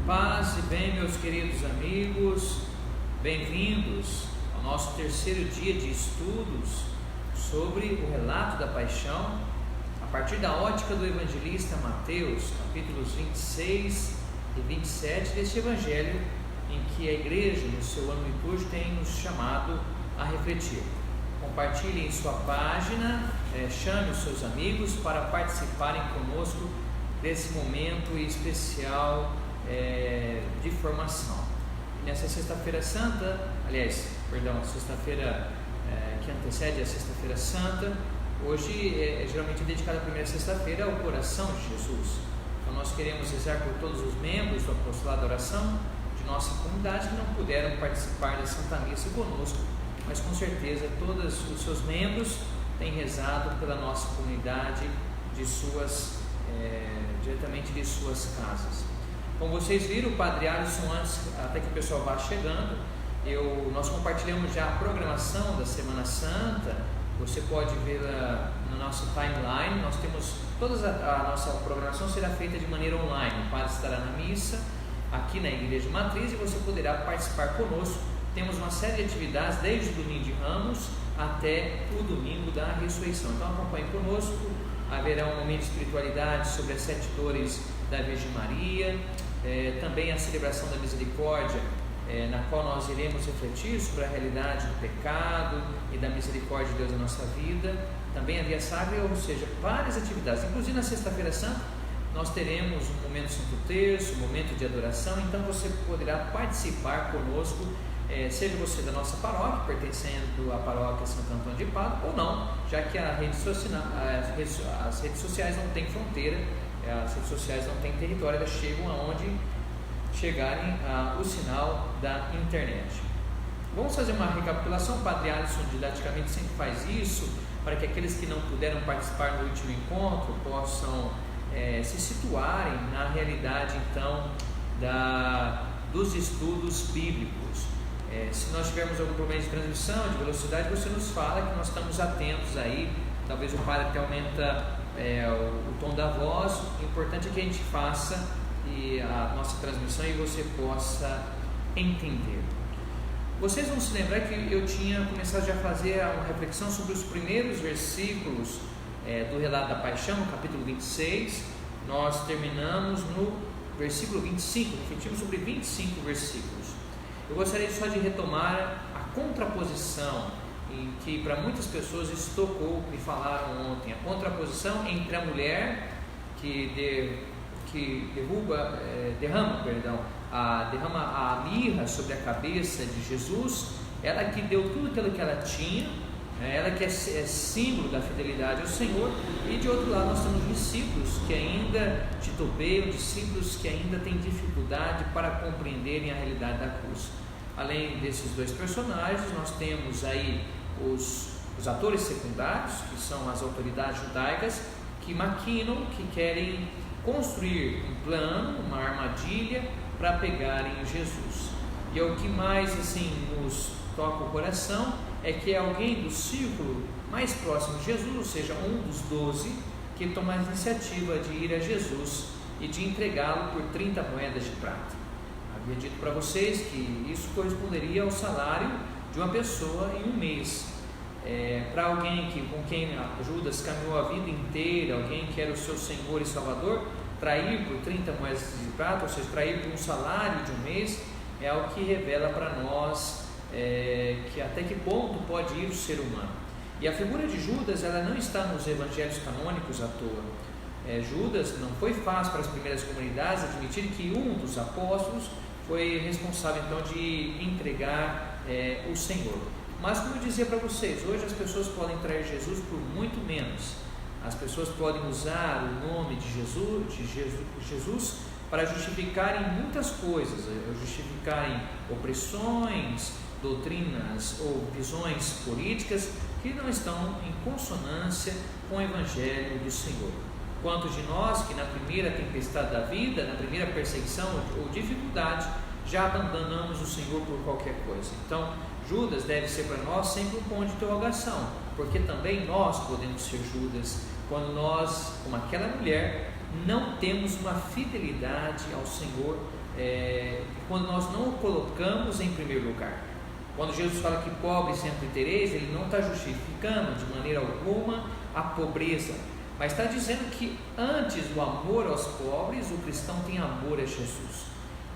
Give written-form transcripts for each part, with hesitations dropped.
Paz e bem, meus queridos amigos, bem-vindos ao nosso terceiro dia de estudos sobre o relato da paixão, a partir da ótica do evangelista Mateus, capítulos 26 e 27 deste evangelho, em que a igreja, no seu ano litúrgico, tem nos chamado a refletir. Compartilhe em sua página, chame os seus amigos para participarem conosco desse momento especial de formação. E nessa sexta-feira santa, sexta-feira que antecede a sexta-feira santa, hoje é geralmente dedicada a primeira sexta-feira ao coração de Jesus. Então nós queremos rezar por todos os membros do apostolado da oração de nossa comunidade que não puderam participar da Santa Missa conosco, mas com certeza todos os seus membros têm rezado pela nossa comunidade diretamente de suas casas. Como vocês viram, o Padre Alisson, antes até que o pessoal vá chegando, nós compartilhamos já a programação da Semana Santa. Você pode vê-la no nosso timeline. Nós temos a nossa programação será feita de maneira online. O Padre estará na missa aqui na Igreja Matriz e você poderá participar conosco. Temos uma série de atividades desde o Domingo de Ramos até o Domingo da Ressurreição. Então acompanhe conosco. Haverá um momento de espiritualidade sobre as 7 dores da Virgem Maria, também a celebração da misericórdia, na qual nós iremos refletir sobre a realidade do pecado e da misericórdia de Deus na nossa vida. Também a Via Sacra, ou seja, várias atividades. Inclusive na sexta-feira santa nós teremos um momento Santo Terço, um momento de adoração. Então você poderá participar conosco, seja você da nossa paróquia, pertencendo à paróquia Santo Antônio de Pádua, ou não, já que as redes sociais não têm fronteira, as redes sociais não têm território, elas chegam aonde chegarem o sinal da internet. Vamos fazer uma recapitulação. O Padre Alisson didaticamente sempre faz isso, para que aqueles que não puderam participar no último encontro possam se situarem na realidade então dos estudos bíblicos. Se nós tivermos algum problema de transmissão, de velocidade, você nos fala que nós estamos atentos aí. Talvez o padre até aumenta o tom da voz. O importante é que a gente faça a nossa transmissão e você possa entender. Vocês vão se lembrar que eu tinha começado já a fazer uma reflexão sobre os primeiros versículos do relato da paixão, no capítulo 26. Nós terminamos no versículo 25, refletimos sobre 25 versículos. Eu gostaria só de retomar a contraposição em que para muitas pessoas isso tocou, me falaram ontem, a contraposição entre a mulher que derrama a mirra sobre a cabeça de Jesus, ela que deu tudo aquilo que ela tinha, ela que é símbolo da fidelidade ao Senhor, e de outro lado nós temos discípulos que ainda titubeiam, discípulos que ainda têm dificuldade para compreenderem a realidade da cruz. Além desses dois personagens, nós temos aí os atores secundários, que são as autoridades judaicas, que maquinam, que querem construir um plano, uma armadilha para pegarem Jesus. E o que mais nos toca o coração é que é alguém do círculo mais próximo de Jesus, ou seja, um dos 12, que toma a iniciativa de ir a Jesus e de entregá-lo por 30 moedas de prata. Havia dito para vocês que isso corresponderia ao salário de uma pessoa em um mês. Para alguém com quem Judas caminhou a vida inteira, alguém que era o seu Senhor e Salvador, trair por 30 moedas de prata, ou seja, trair por um salário de um mês, é algo que revela para nós que até que ponto pode ir o ser humano. E a figura de Judas, ela não está nos evangelhos canônicos à toa. Judas, não foi fácil para as primeiras comunidades admitir que um dos apóstolos foi responsável então de entregar o Senhor. Mas como eu dizia para vocês, hoje as pessoas podem trair Jesus por muito menos. As pessoas podem usar o nome de Jesus para justificarem muitas coisas, justificarem opressões, doutrinas ou visões políticas que não estão em consonância com o Evangelho do Senhor. Quantos de nós que na primeira tempestade da vida, na primeira perseguição ou dificuldade, já abandonamos o Senhor por qualquer coisa? Então, Judas deve ser para nós sempre um ponto de interrogação, porque também nós podemos ser Judas, quando nós, como aquela mulher, não temos uma fidelidade ao Senhor quando nós não o colocamos em primeiro lugar. Quando Jesus fala que pobre sempre tereis, Ele não está justificando de maneira alguma a pobreza, mas está dizendo que antes do amor aos pobres, o cristão tem amor a Jesus.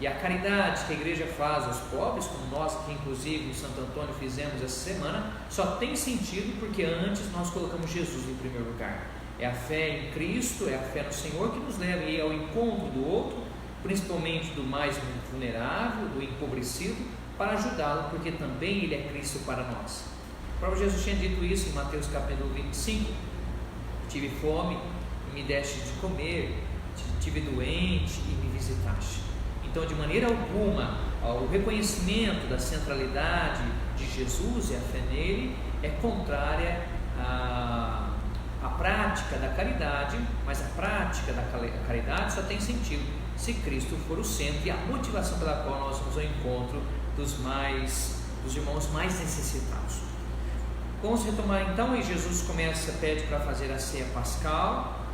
E a caridade que a igreja faz aos pobres, como nós aqui inclusive em Santo Antônio fizemos essa semana, só tem sentido porque antes nós colocamos Jesus em primeiro lugar. É a fé em Cristo, é a fé no Senhor que nos leva a ir ao encontro do outro, principalmente do mais vulnerável, do empobrecido, para ajudá-lo, porque também Ele é Cristo para nós. O próprio Jesus tinha dito isso em Mateus capítulo 25: tive fome e me deste de comer, tive doente e me visitaste. Então, de maneira alguma, o reconhecimento da centralidade de Jesus e a fé nele é contrária à prática da caridade, mas a prática da caridade só tem sentido se Cristo for o centro e a motivação pela qual nós vamos ao encontro dos irmãos mais necessitados. Vamos retomar então, e Jesus pede para fazer a ceia pascal.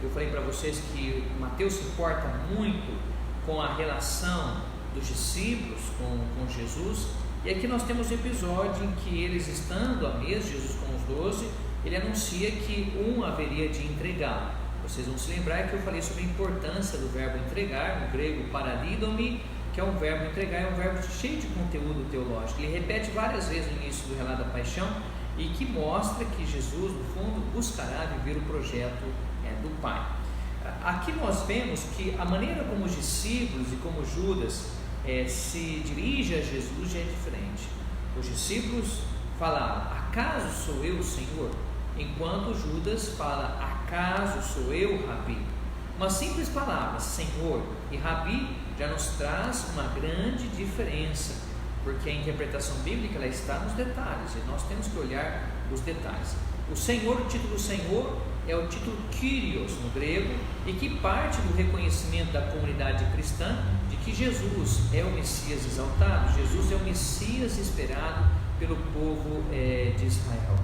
Eu falei para vocês que Mateus se importa muito com a relação dos discípulos com Jesus, e aqui nós temos um episódio em que eles, estando à mesa, Jesus com os 12, ele anuncia que um haveria de entregá-lo. Vocês vão se lembrar que eu falei sobre a importância do verbo entregar, no grego paradidomi, que é um verbo entregar, é um verbo cheio de conteúdo teológico. Ele repete várias vezes no início do relato da paixão, e que mostra que Jesus, no fundo, buscará viver o projeto do Pai. Aqui nós vemos que a maneira como os discípulos e como Judas se dirigem a Jesus já é diferente. Os discípulos falaram: acaso sou eu, Senhor? Enquanto Judas fala: acaso sou eu, Rabi? Uma simples palavra, Senhor e Rabi, já nos traz uma grande diferença, porque a interpretação bíblica ela está nos detalhes, e nós temos que olhar os detalhes. O Senhor, o título Senhor, é o título Kyrios no grego, e que parte do reconhecimento da comunidade cristã de que Jesus é o Messias exaltado, Jesus é o Messias esperado pelo povo de Israel.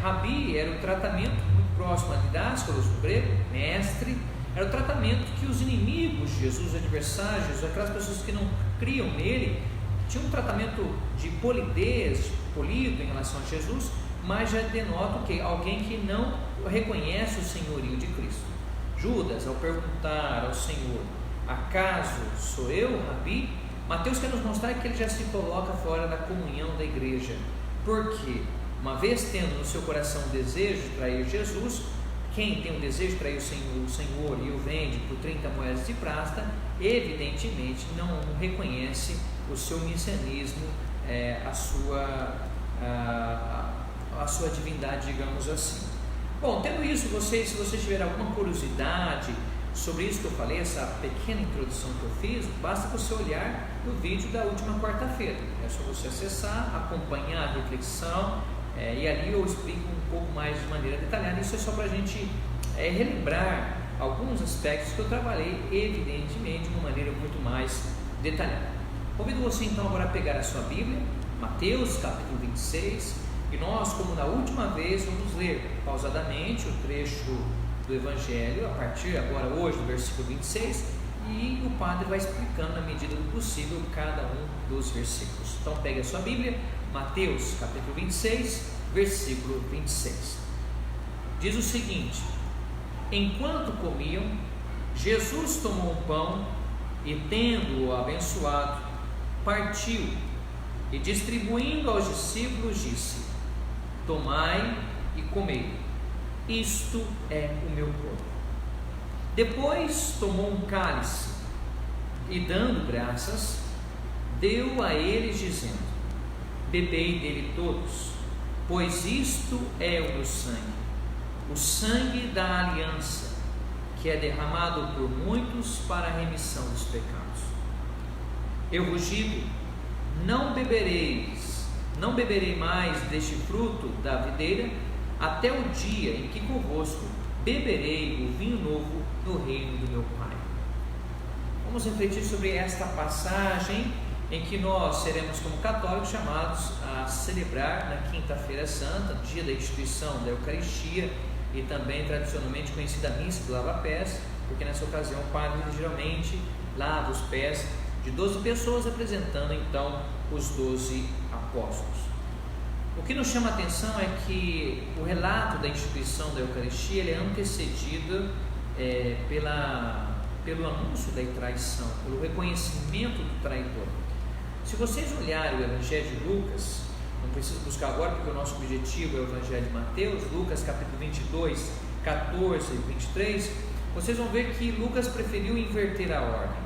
Rabi era o tratamento muito próximo a didáskalos no grego, mestre, era o tratamento que os inimigos de Jesus, os adversários de Jesus, aquelas pessoas que não criam nele, tinham um tratamento de polidez, polido em relação a Jesus, mas já denota que alguém que não reconhece o senhorio de Cristo. Judas, ao perguntar ao Senhor: acaso sou eu, Rabi? Mateus quer nos mostrar que ele já se coloca fora da comunhão da igreja, porque uma vez tendo no seu coração o desejo de trair Jesus, quem tem o desejo de trair o Senhor e o vende por 30 moedas de prata, evidentemente não reconhece o seu messianismo, a sua divindade, digamos assim. Bom, tendo isso, se você tiver alguma curiosidade sobre isso que eu falei, essa pequena introdução que eu fiz, basta você olhar no vídeo da última quarta-feira. É só você acessar, acompanhar a reflexão, e ali eu explico um pouco mais de maneira detalhada. Isso é só para a gente relembrar alguns aspectos que eu trabalhei, evidentemente, de uma maneira muito mais detalhada. Convido você então agora a pegar a sua Bíblia, Mateus capítulo 26, e nós, como na última vez, vamos ler pausadamente o trecho do Evangelho, a partir agora hoje do versículo 26, e o padre vai explicando na medida do possível cada um dos versículos. Então pegue a sua Bíblia, Mateus capítulo 26, versículo 26. Diz o seguinte: enquanto comiam, Jesus tomou um pão e, tendo-o abençoado, partiu e, distribuindo aos discípulos, disse: tomai e comei, isto é o meu corpo. Depois tomou um cálice e, dando graças, deu a eles, dizendo: bebei dele todos, pois isto é o meu sangue, o sangue da aliança, que é derramado por muitos para a remissão dos pecados. Eu vos digo: não beberei mais deste fruto da videira, até o dia em que convosco beberei o vinho novo no reino do meu Pai. Vamos refletir sobre esta passagem em que nós seremos, como católicos, chamados a celebrar na Quinta-feira Santa, dia da instituição da Eucaristia, e também tradicionalmente conhecida a missa do lava-pés, porque nessa ocasião o padre geralmente lava os pés de 12 pessoas, apresentando então os 12 apóstolos. O que nos chama a atenção é que o relato da instituição da Eucaristia ele é antecedido pelo anúncio da traição, pelo reconhecimento do traidor. Se vocês olharem o Evangelho de Lucas, não preciso buscar agora porque o nosso objetivo é o Evangelho de Mateus, Lucas capítulo 22, 14 e 23, vocês vão ver que Lucas preferiu inverter a ordem.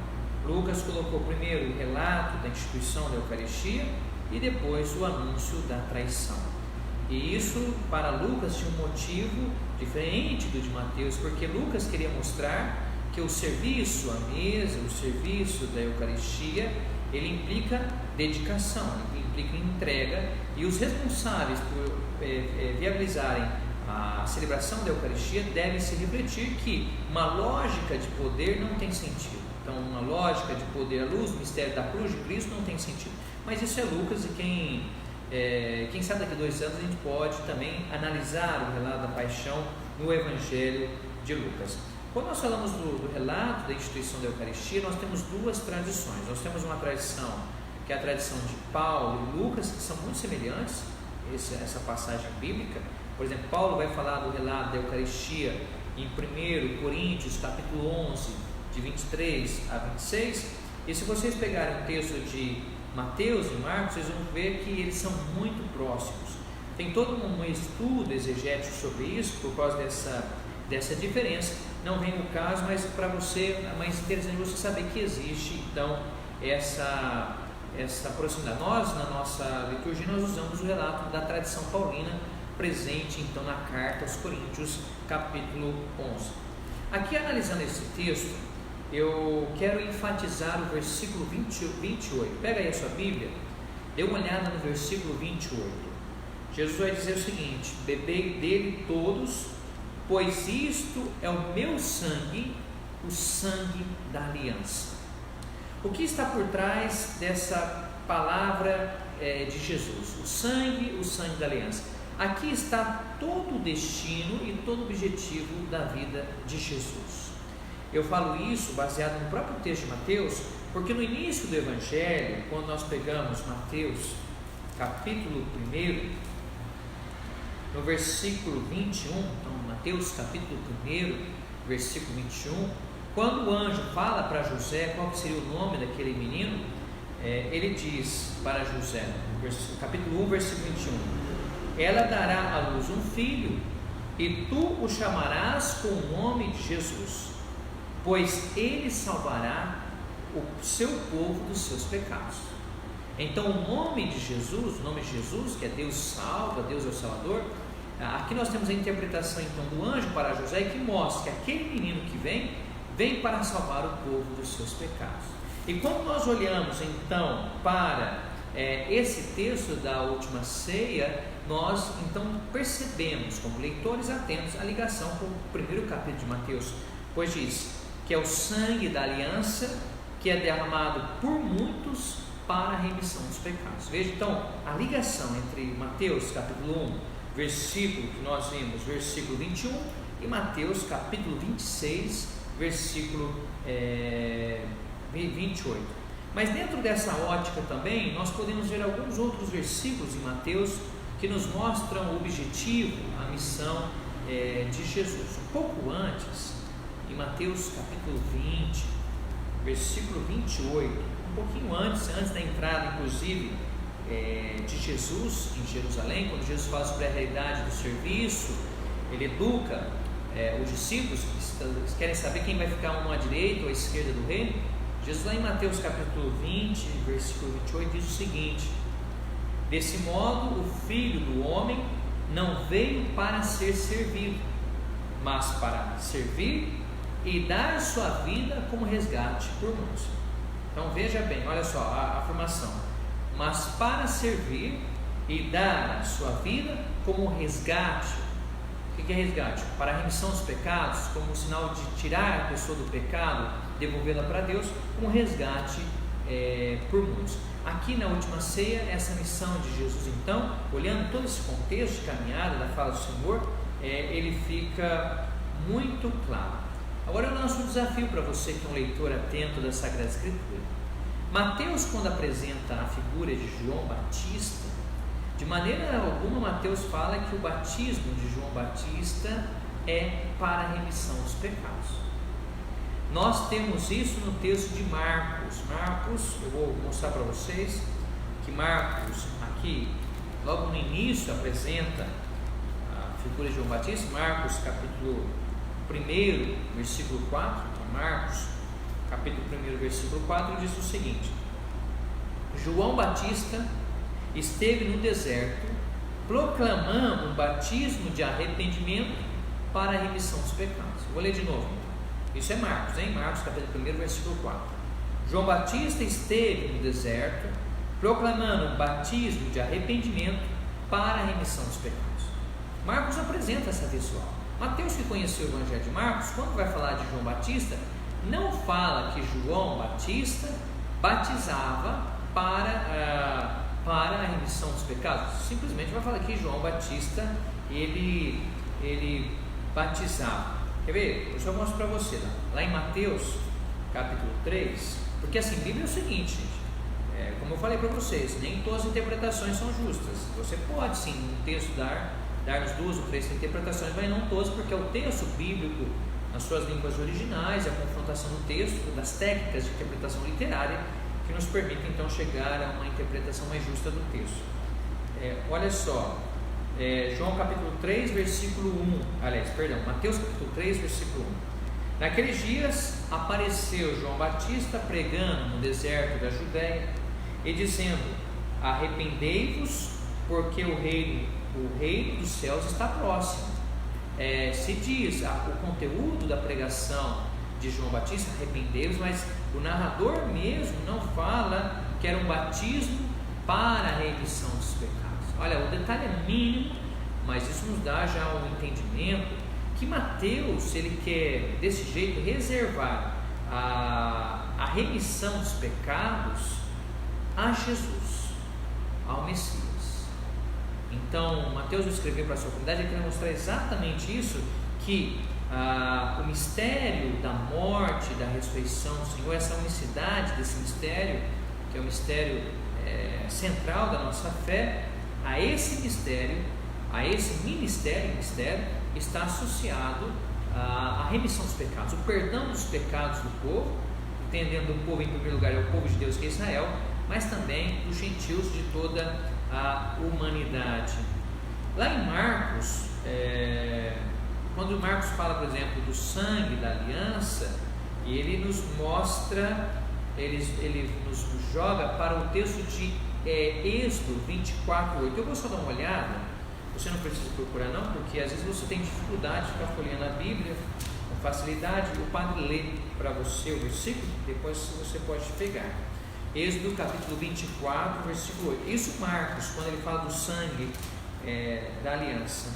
Lucas colocou primeiro o relato da instituição da Eucaristia e depois o anúncio da traição. E isso para Lucas tinha um motivo diferente do de Mateus, porque Lucas queria mostrar que o serviço à mesa, o serviço da Eucaristia, ele implica dedicação, ele implica entrega, e os responsáveis por viabilizarem a celebração da Eucaristia devem se refletir que uma lógica de poder não tem sentido. Então, uma lógica de poder à luz do mistério da cruz de Cristo não tem sentido. Mas isso é Lucas, e quem sabe daqui a 2 anos a gente pode também analisar o relato da paixão no Evangelho de Lucas. Quando nós falamos do relato da instituição da Eucaristia, nós temos 2 tradições. Nós temos uma tradição que é a tradição de Paulo e Lucas, que são muito semelhantes, essa passagem bíblica. Por exemplo, Paulo vai falar do relato da Eucaristia em 1 Coríntios capítulo 11, de 23 a 26, e se vocês pegarem o texto de Mateus e Marcos, vocês vão ver que eles são muito próximos. Tem todo um estudo exegético sobre isso, por causa dessa diferença. Não vem o caso, mas para você é mais interessante você saber que existe então essa proximidade. Nós, na nossa liturgia, nós usamos o relato da tradição paulina, presente então na carta aos Coríntios, capítulo 11. Aqui, analisando esse texto, eu quero enfatizar o versículo 28. Pega aí a sua Bíblia, dê uma olhada no versículo 28. Jesus vai dizer o seguinte: bebei dele todos, pois isto é o meu sangue, o sangue da aliança. O que está por trás dessa palavra de Jesus? O sangue da aliança. Aqui está todo o destino e todo o objetivo da vida de Jesus. Eu falo isso baseado no próprio texto de Mateus, porque no início do Evangelho, quando nós pegamos Mateus capítulo 1, no versículo 21, então Mateus capítulo 1, versículo 21, quando o anjo fala para José qual seria o nome daquele menino, ele diz para José, capítulo 1, versículo 21, ela dará à luz um filho, e tu o chamarás com o nome de Jesus, pois ele salvará o seu povo dos seus pecados. Então o nome de Jesus, que é Deus salva, Deus é o Salvador, aqui nós temos a interpretação então do anjo para José, que mostra que aquele menino que vem para salvar o povo dos seus pecados. E quando nós olhamos então para esse texto da última ceia, nós então percebemos, como leitores atentos, a ligação com o primeiro capítulo de Mateus, pois diz que é o sangue da aliança que é derramado por muitos para a remissão dos pecados. Veja então a ligação entre Mateus capítulo 1, versículo que nós vimos, versículo 21, e Mateus capítulo 26, versículo 28. Mas dentro dessa ótica também nós podemos ver alguns outros versículos em Mateus que nos mostram o objetivo, a missão de Jesus. Um pouco antes, em Mateus capítulo 20, versículo 28, um pouquinho antes da entrada inclusive de Jesus em Jerusalém, quando Jesus fala sobre a realidade do serviço, ele educa os discípulos que querem saber quem vai ficar um à direita ou à esquerda do reino. Jesus, lá em Mateus capítulo 20, versículo 28, diz o seguinte: desse modo o Filho do Homem não veio para ser servido, mas para servir e dar sua vida como resgate por muitos. Então veja bem, olha só a afirmação: mas para servir e dar a sua vida como resgate. O que é resgate? Para a remissão dos pecados, como um sinal de tirar a pessoa do pecado, devolvê-la para Deus, como resgate por muitos. Aqui na última ceia, essa missão de Jesus, então, olhando todo esse contexto de caminhada da fala do Senhor, ele fica muito claro. Agora eu lanço um desafio para você que é um leitor atento da Sagrada Escritura. Mateus, quando apresenta a figura de João Batista, de maneira alguma Mateus fala que o batismo de João Batista é para a remissão dos pecados. Nós temos isso no texto de Marcos. Eu vou mostrar para vocês que Marcos aqui, logo no início, apresenta a figura de João Batista. Marcos capítulo 1, versículo 4. Então, Marcos capítulo 1, versículo 4 diz o seguinte: João Batista esteve no deserto proclamando um batismo de arrependimento para a remissão dos pecados. Vou ler de novo. Isso é Marcos, hein? Marcos capítulo 1, versículo 4. João Batista esteve no deserto proclamando um batismo de arrependimento para a remissão dos pecados. Marcos apresenta essa visual. Mateus, que conheceu o Evangelho de Marcos, quando vai falar de João Batista, não fala que João Batista batizava para a remissão dos pecados. Simplesmente vai falar que João Batista ele batizava. Quer ver? Eu mostro para você lá em Mateus capítulo 3, porque assim, Bíblia é o seguinte, gente, como eu falei para vocês, nem todas as interpretações são justas. Você pode sim, um texto dar-nos 2 ou 3 interpretações, mas não todas, porque é o texto bíblico nas suas línguas originais, a confrontação do texto, das técnicas de interpretação literária, que nos permite então chegar a uma interpretação mais justa do texto. Olha só, João capítulo 3, versículo 1, Mateus capítulo 3, versículo 1. Naqueles dias apareceu João Batista pregando no deserto da Judéia e dizendo: arrependei-vos, porque o reino dos céus está próximo. Se diz o conteúdo da pregação de João Batista, arrependei-vos, mas o narrador mesmo não fala que era um batismo para a remissão dos pecados. Olha, o detalhe é mínimo, mas isso nos dá já um entendimento que Mateus, ele quer desse jeito reservar a remissão dos pecados a Jesus, ao Messias. Então, Mateus escreveu para a sua comunidade, ele quer mostrar exatamente isso, que o mistério da morte, da ressurreição do Senhor, essa unicidade desse mistério, que é o mistério central da nossa fé, a esse mistério, a esse mistério está associado à remissão dos pecados, o perdão dos pecados do povo, entendendo o povo em primeiro lugar é o povo de Deus, que é Israel, mas também dos gentios, de toda a humanidade. Lá em Marcos, quando Marcos fala, por exemplo, do sangue da aliança, ele nos mostra, ele nos joga para o texto de Êxodo 24:8. Eu vou só dar uma olhada, você não precisa procurar não, porque às vezes você tem dificuldade de ficar folheando a Bíblia com facilidade, o padre lê para você o versículo, depois você pode pegar. Êxodo capítulo 24, versículo 8. Isso Marcos, quando ele fala do sangue da aliança.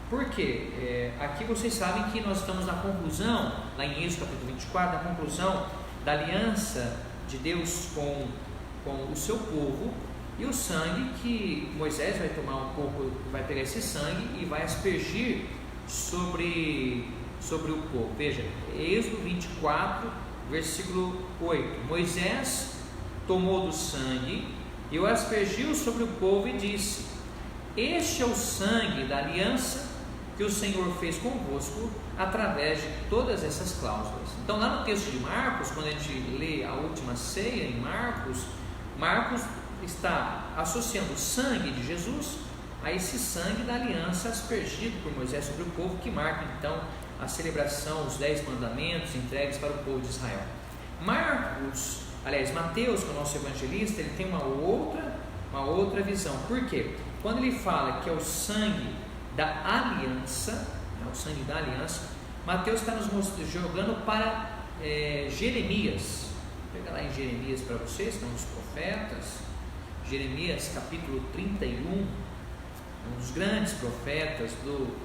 Por quê? Aqui vocês sabem que nós estamos na conclusão, lá em Êxodo capítulo 24, na conclusão da aliança de Deus com o seu povo, e o sangue que Moisés vai tomar um pouco, vai pegar esse sangue e vai aspergir sobre o povo. Veja, Êxodo 24, versículo 8. Moisés tomou do sangue e o aspergiu sobre o povo e disse: este é o sangue da aliança que o Senhor fez convosco através de todas essas cláusulas. Então, lá no texto de Marcos, quando a gente lê a última ceia em Marcos está associando o sangue de Jesus a esse sangue da aliança aspergido por Moisés sobre o povo, que marca então a celebração, os 10 mandamentos entregues para o povo de Israel. Mateus, que é o nosso evangelista, ele tem uma outra visão. Por quê? Quando ele fala que é o sangue da aliança, Mateus está nos jogando para Jeremias. Vou pegar lá em Jeremias para vocês, que é um dos profetas. Jeremias capítulo 31, um dos grandes profetas do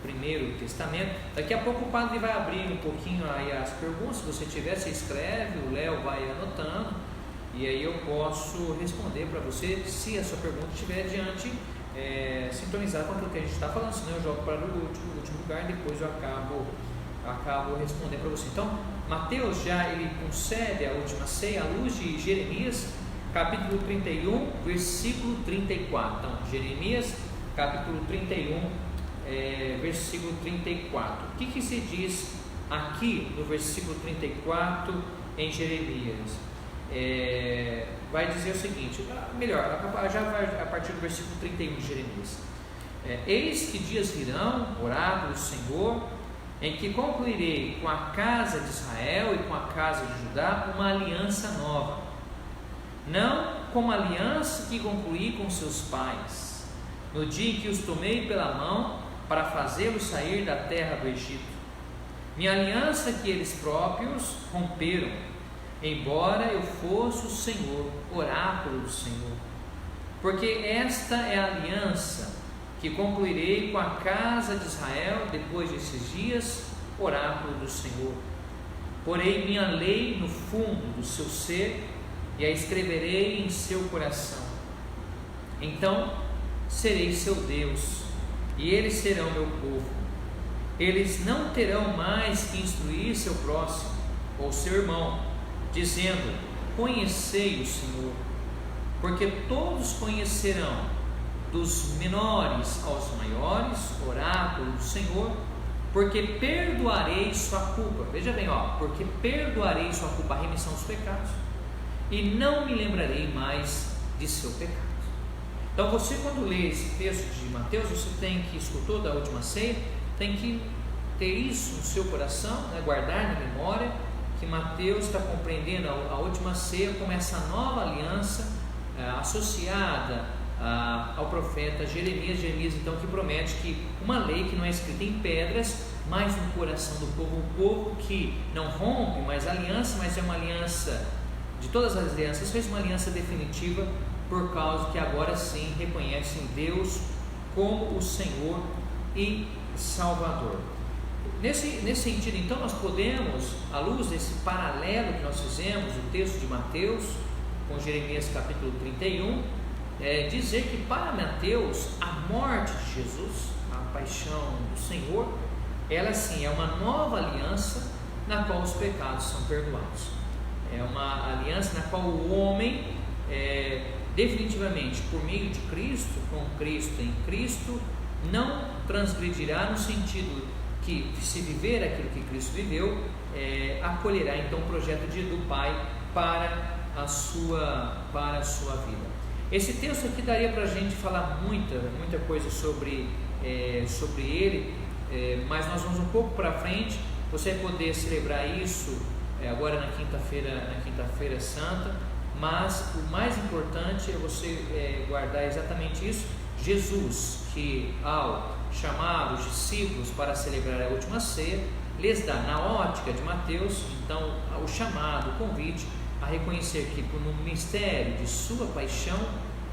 Primeiro Testamento. Daqui a pouco o padre vai abrir um pouquinho aí as perguntas. Se você tiver, você escreve, o Léo vai anotando, e aí eu posso responder para você, se a sua pergunta estiver diante sintonizar com aquilo que a gente está falando, senão eu jogo para o último lugar e depois eu acabo respondendo para você. Então, Mateus ele concede a última ceia à luz de Jeremias, capítulo 31, versículo 34. Então, Jeremias, capítulo 31, versículo 34. O que se diz aqui no versículo 34 em Jeremias? Vai dizer o seguinte, melhor, já vai a partir do versículo 31 de Jeremias. Eis que dias virão, oráculo do Senhor, em que concluirei com a casa de Israel e com a casa de Judá uma aliança nova, não como a aliança que concluí com seus pais, no dia em que os tomei pela mão para fazê-los sair da terra do Egito, minha aliança que eles próprios romperam, embora eu fosse o Senhor, oráculo do Senhor. Porque esta é a aliança que concluirei com a casa de Israel depois desses dias, oráculo do Senhor. Porei minha lei no fundo do seu ser e a escreverei em seu coração. Então serei seu Deus e eles serão meu povo. Eles não terão mais que instruir seu próximo ou seu irmão, dizendo: conhecei o Senhor, porque todos conhecerão, dos menores aos maiores, oráculo do Senhor, porque perdoarei sua culpa. Veja bem, porque perdoarei sua culpa, a remissão dos pecados, e não me lembrarei mais de seu pecado. Então você, quando lê esse texto de Mateus, você escutou da última ceia, tem que ter isso no seu coração, guardar na memória, que Mateus está compreendendo a última ceia como essa nova aliança associada ao profeta Jeremias, então, que promete que uma lei que não é escrita em pedras, mas no coração do povo, um povo que não rompe mais aliança, mas é uma aliança, de todas as alianças, fez uma aliança definitiva, por causa que agora sim reconhecem Deus como o Senhor e Salvador. Nesse sentido, então, nós podemos, à luz desse paralelo que nós fizemos, o texto de Mateus com Jeremias capítulo 31, dizer que para Mateus a morte de Jesus, a paixão do Senhor, ela sim é uma nova aliança na qual os pecados são perdoados. É uma aliança na qual o homem, definitivamente por meio de Cristo, com Cristo em Cristo, não transgredirá, no sentido que, se viver aquilo que Cristo viveu, acolherá então o projeto do Pai para a sua vida. Esse texto aqui daria para a gente falar muita coisa sobre ele, mas nós vamos um pouco para frente. Você vai poder celebrar isso agora na quinta-feira santa, mas o mais importante é você guardar exatamente isso. Jesus, que ao chamar os discípulos para celebrar a última ceia, lhes dá, na ótica de Mateus, então, o chamado, o convite a reconhecer que no mistério de sua paixão,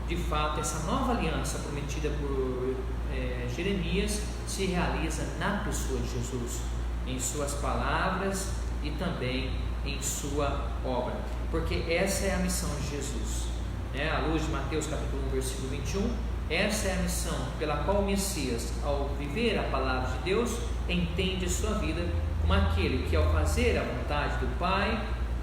de fato, essa nova aliança prometida por Jeremias se realiza na pessoa de Jesus, em suas palavras e também em sua obra, porque essa é a missão de Jesus, à luz de Mateus capítulo 1, versículo 21, essa é a missão pela qual o Messias, ao viver a palavra de Deus, entende sua vida como aquele que, ao fazer a vontade do Pai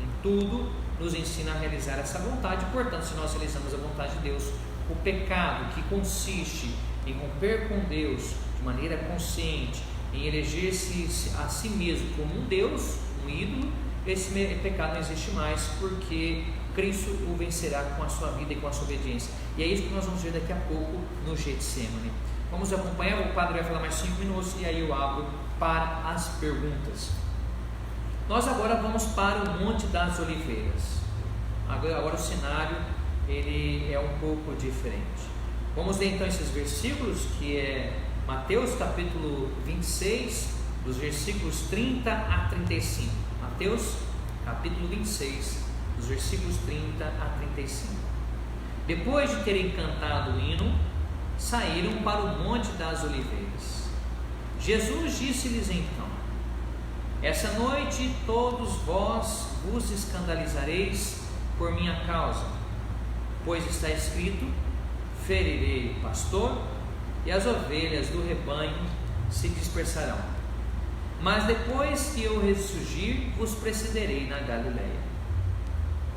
em tudo, nos ensina a realizar essa vontade. Portanto, se nós realizamos a vontade de Deus, o pecado que consiste em romper com Deus de maneira consciente, em eleger-se a si mesmo como um Deus, um ídolo, esse pecado não existe mais, porque Cristo o vencerá com a sua vida e com a sua obediência. E é isso que nós vamos ver daqui a pouco no Getsemane. Vamos acompanhar, o padre vai falar mais 5 minutos e aí eu abro para as perguntas. Nós agora vamos para o Monte das Oliveiras. Agora o cenário ele é um pouco diferente. Vamos ler então esses versículos, que é Mateus capítulo 26, dos versículos 30 a 35. Mateus capítulo 26, dos versículos 30 a 35. Depois de terem cantado o hino, saíram para o Monte das Oliveiras. Jesus disse-lhes então: essa noite todos vós vos escandalizareis por minha causa, pois está escrito: ferirei o pastor e as ovelhas do rebanho se dispersarão. Mas depois que eu ressurgir, vos precederei na Galileia.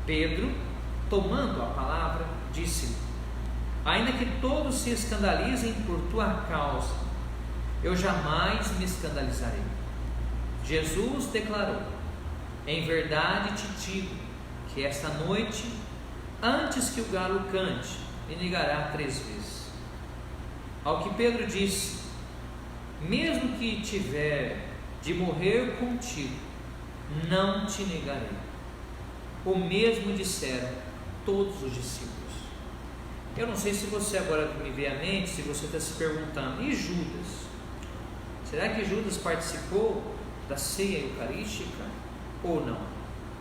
Pedro, tomando a palavra, disse-lhe: ainda que todos se escandalizem por tua causa, eu jamais me escandalizarei. Jesus declarou: em verdade te digo que esta noite, antes que o galo cante, me negará 3 vezes. Ao que Pedro disse: mesmo que tiver de morrer contigo, não te negarei. O mesmo disseram todos os discípulos. Eu não sei se você agora me vê à mente, se você está se perguntando: e Judas? Será que Judas participou da ceia eucarística ou não?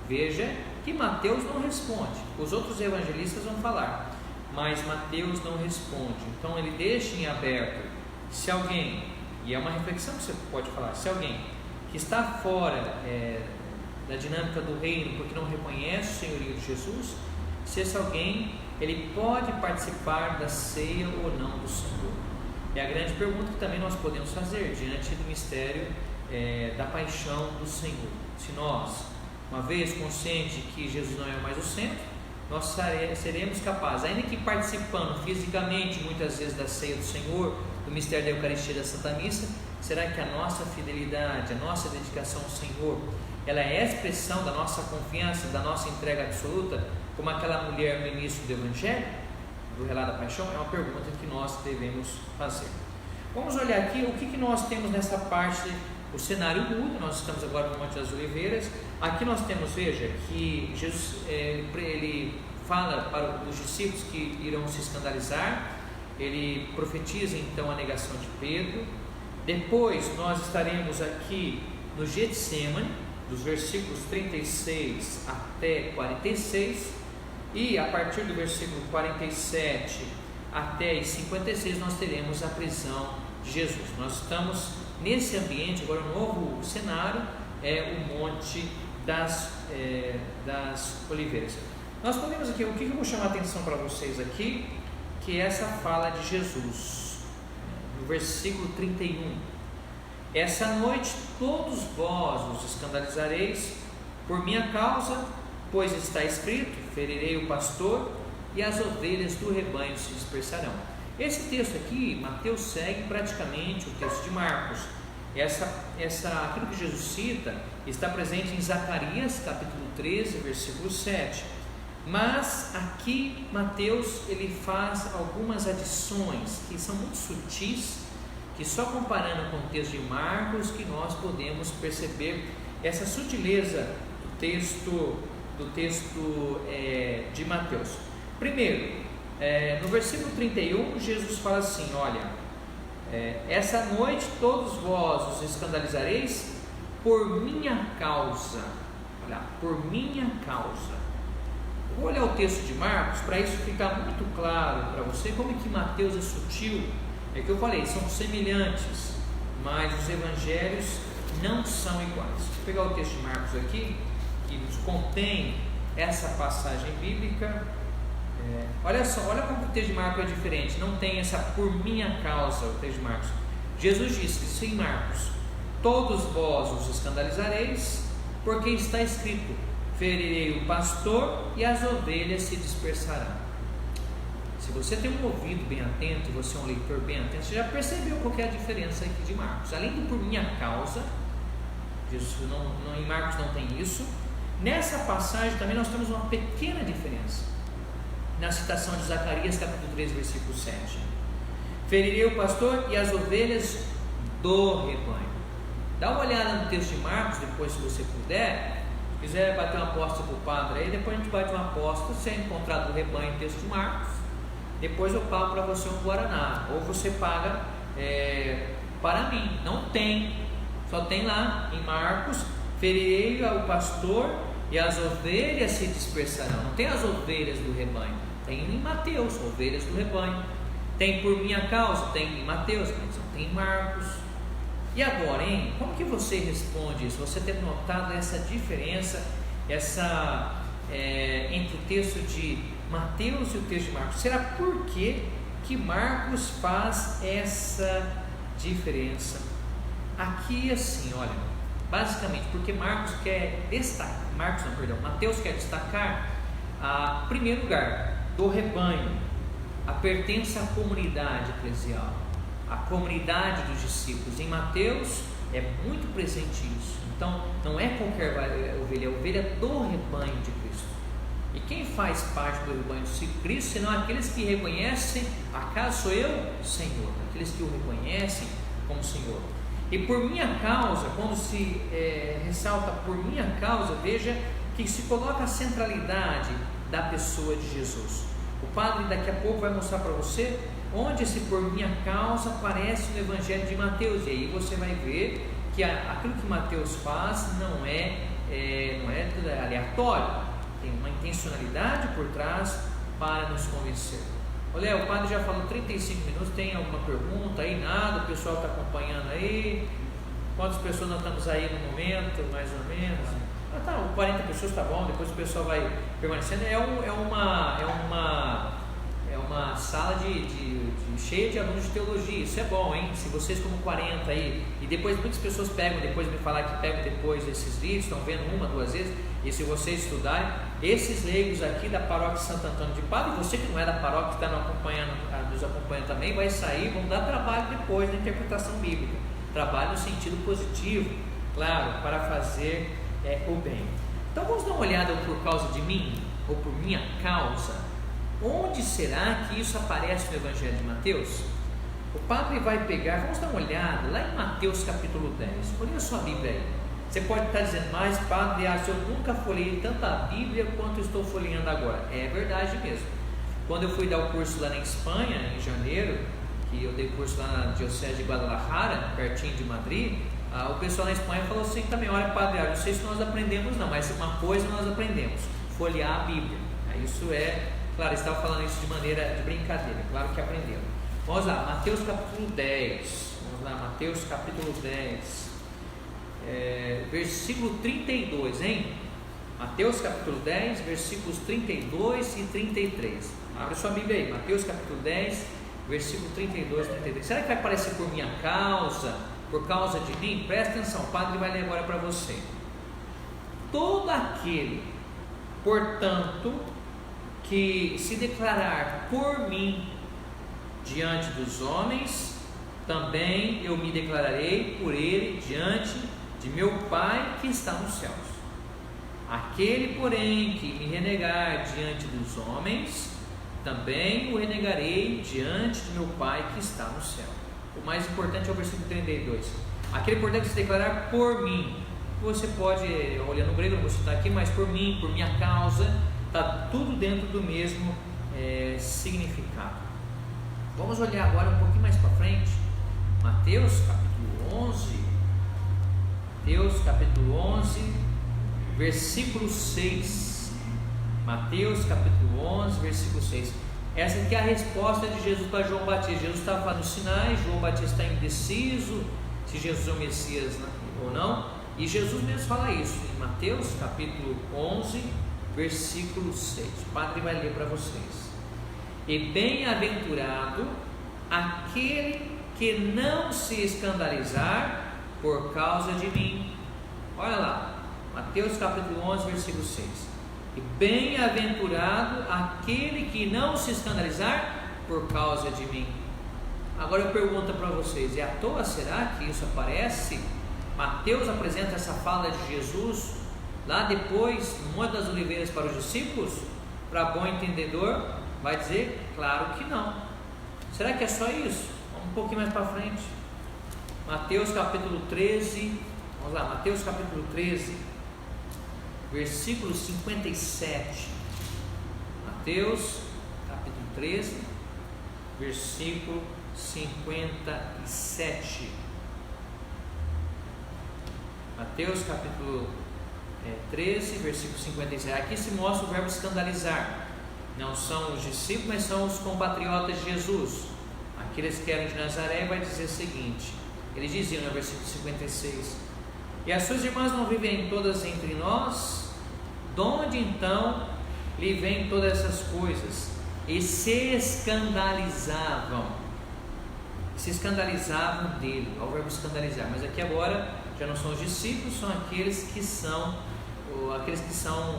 Veja que Mateus não responde. Os outros evangelistas vão falar, mas Mateus não responde. Então ele deixa em aberto. Se alguém, e é uma reflexão que você pode falar, se alguém que está fora da dinâmica do reino, porque não reconhece o senhorio de Jesus, se esse alguém, ele pode participar da ceia ou não do Senhor? É a grande pergunta que também nós podemos fazer diante do mistério da paixão do Senhor. Se nós, uma vez consciente que Jesus não é mais o centro, nós seremos capazes, ainda que participando fisicamente muitas vezes da ceia do Senhor, do mistério da Eucaristia e da Santa Missa, será que a nossa fidelidade, a nossa dedicação ao Senhor, ela é a expressão da nossa confiança, da nossa entrega absoluta, como aquela mulher no início do Evangelho, do relato da paixão? É uma pergunta que nós devemos fazer. Vamos olhar aqui o que nós temos nessa parte. O cenário muda, nós estamos agora no Monte das Oliveiras. Aqui nós temos, veja, que Jesus ele fala para os discípulos que irão se escandalizar. Ele profetiza então a negação de Pedro. Depois nós estaremos aqui no Getsêmani, dos versículos 36 até 46, e a partir do versículo 47 até 56 nós teremos a prisão de Jesus. Nós estamos nesse ambiente, agora um novo cenário é o Monte das Oliveiras. Nós podemos aqui, o que eu vou chamar a atenção para vocês aqui, que é essa fala de Jesus, no versículo 31. Essa noite todos vós vos escandalizareis por minha causa, pois está escrito: ferirei o pastor e as ovelhas do rebanho se dispersarão. Esse texto aqui, Mateus segue praticamente o texto de Marcos. Aquilo que Jesus cita está presente em Zacarias capítulo 13, versículo 7. Mas aqui Mateus ele faz algumas adições que são muito sutis, que só comparando com o texto de Marcos que nós podemos perceber essa sutileza do texto de Mateus. Primeiro, no versículo 31, Jesus fala assim: olha, essa noite todos vós os escandalizareis por minha causa. Olha, por minha causa. Vou olhar o texto de Marcos para isso ficar muito claro para você como que Mateus é sutil. É que eu falei, são semelhantes, mas os evangelhos não são iguais. Vou pegar o texto de Marcos aqui, que nos contém essa passagem bíblica. Olha só, olha como o texto de Marcos é diferente. Não tem essa por minha causa, o texto de Marcos. Jesus disse que em Marcos: todos vós os escandalizareis, porque está escrito: ferirei o pastor e as ovelhas se dispersarão. Se você tem um ouvido bem atento, você é um leitor bem atento, você já percebeu qual que é a diferença aqui de Marcos. Além do por minha causa, Jesus em Marcos não tem isso. Nessa passagem também nós temos uma pequena diferença. Na citação de Zacarias capítulo 3, versículo 7: ferirei o pastor e as ovelhas do rebanho. Dá uma olhada no texto de Marcos depois, se você puder. Se quiser bater uma aposta para o padre aí, depois a gente bate uma aposta. Se é encontrado o rebanho em texto de Marcos, depois eu pago para você um guaraná, ou você paga para mim. Não tem, só tem lá em Marcos: ferirei o pastor e as ovelhas se dispersarão. Não tem as ovelhas do rebanho, tem em Mateus, ovelhas do rebanho. Tem por minha causa, tem em Mateus, mas não tem em Marcos. E agora, hein? Como que você responde isso? Você tem notado essa diferença, entre o texto de Mateus e o texto de Marcos? Será por que que Marcos faz essa diferença? Aqui assim, olha, basicamente, porque Mateus quer destacar a primeiro lugar do rebanho, a pertença à comunidade eclesial, a comunidade dos discípulos. Em Mateus é muito presente isso. Então não é qualquer ovelha, é a ovelha do rebanho de Cristo. E quem faz parte do rebanho de Cristo, senão aqueles que reconhecem: acaso sou eu, Senhor? Aqueles que o reconhecem como Senhor. E por minha causa, quando se ressalta por minha causa, veja que se coloca a centralidade da pessoa de Jesus. O padre daqui a pouco vai mostrar para você onde esse por minha causa aparece no Evangelho de Mateus. E aí você vai ver que aquilo que Mateus faz não é aleatório, tem uma intencionalidade por trás para nos convencer. Olha, o padre já falou 35 minutos, tem alguma pergunta aí? Nada, o pessoal está acompanhando aí? Quantas pessoas nós estamos aí no momento, mais ou menos? 40 pessoas está bom, depois o pessoal vai permanecendo. É uma sala cheia de alunos de teologia, isso é bom, hein? Se vocês como 40 aí, e depois muitas pessoas depois me falar que pegam depois esses livros, estão vendo 1, 2 vezes, e se vocês estudarem, esses leigos aqui da paróquia Santo Antônio de Pádua, e você que não é da paróquia, que está nos acompanhando também, vai sair, vão dar trabalho depois na interpretação bíblica, trabalho no sentido positivo, claro, para fazer o bem. Então vamos dar uma olhada por causa de mim, ou por minha causa. Onde será que isso aparece no Evangelho de Mateus? O padre vai pegar, vamos dar uma olhada lá em Mateus capítulo 10. Olha a sua Bíblia aí. Você pode estar dizendo: mas padre, eu nunca folhei tanta Bíblia quanto estou folheando agora. É verdade mesmo. Quando eu fui dar o curso lá na Espanha, em janeiro, que eu dei curso lá na Diocese de Guadalajara, pertinho de Madrid, o pessoal na Espanha falou assim também: olha padre, não sei se nós aprendemos não, mas uma coisa nós aprendemos: folhear a Bíblia. Isso claro, estava falando isso de maneira de brincadeira, claro que aprenderam. Vamos lá, Mateus capítulo 10. Vamos lá, Mateus capítulo 10, versículo 32, hein? Mateus capítulo 10, versículos 32 e 33. Abre sua Bíblia aí, Mateus capítulo 10, versículo 32 e 33. Será que vai aparecer por minha causa, por causa de mim? Presta atenção, o padre vai ler agora para você. Todo aquele, portanto, que se declarar por mim diante dos homens, também eu me declararei por ele diante de meu Pai que está nos céus. Aquele, porém, que me renegar diante dos homens, também o renegarei diante de meu Pai que está no céu. O mais importante é o versículo 32. Aquele, portanto, que se declarar por mim. Você pode, olhando no grego, não vou citar aqui, mas por mim, por minha causa, está tudo dentro do mesmo significado. Vamos olhar agora um pouquinho mais para frente, Mateus capítulo 11, Mateus capítulo 11, versículo 6. Mateus capítulo 11, versículo 6. Essa aqui é a resposta de Jesus para João Batista. Jesus estava no Sinai, João Batista está indeciso se Jesus é o Messias ou não, e Jesus mesmo fala isso em Mateus capítulo 11, versículo 6. O padre vai ler para vocês. E bem-aventurado aquele que não se escandalizar por causa de mim. Olha lá, Mateus capítulo 11, versículo 6. E bem-aventurado aquele que não se escandalizar por causa de mim. Agora eu pergunto para vocês: é à toa será que isso aparece? Mateus apresenta essa fala de Jesus lá depois, no Monte das Oliveiras, para os discípulos? Para bom entendedor, vai dizer: claro que não. Será que é só isso? Vamos um pouquinho mais para frente. Mateus capítulo 13, vamos lá, Mateus capítulo 13, versículo 57. Mateus capítulo 13, versículo 57. Mateus capítulo 13, versículo 57. Aqui se mostra o verbo escandalizar. Não são os discípulos, mas são os compatriotas de Jesus, aqueles que eram de Nazaré. Vai dizer o seguinte: ele dizia no versículo 56: e as suas irmãs não vivem todas entre nós? De onde então lhe vêm todas essas coisas? e se escandalizavam dele, ao verbo escandalizar. Mas aqui agora já não são os discípulos, são aqueles que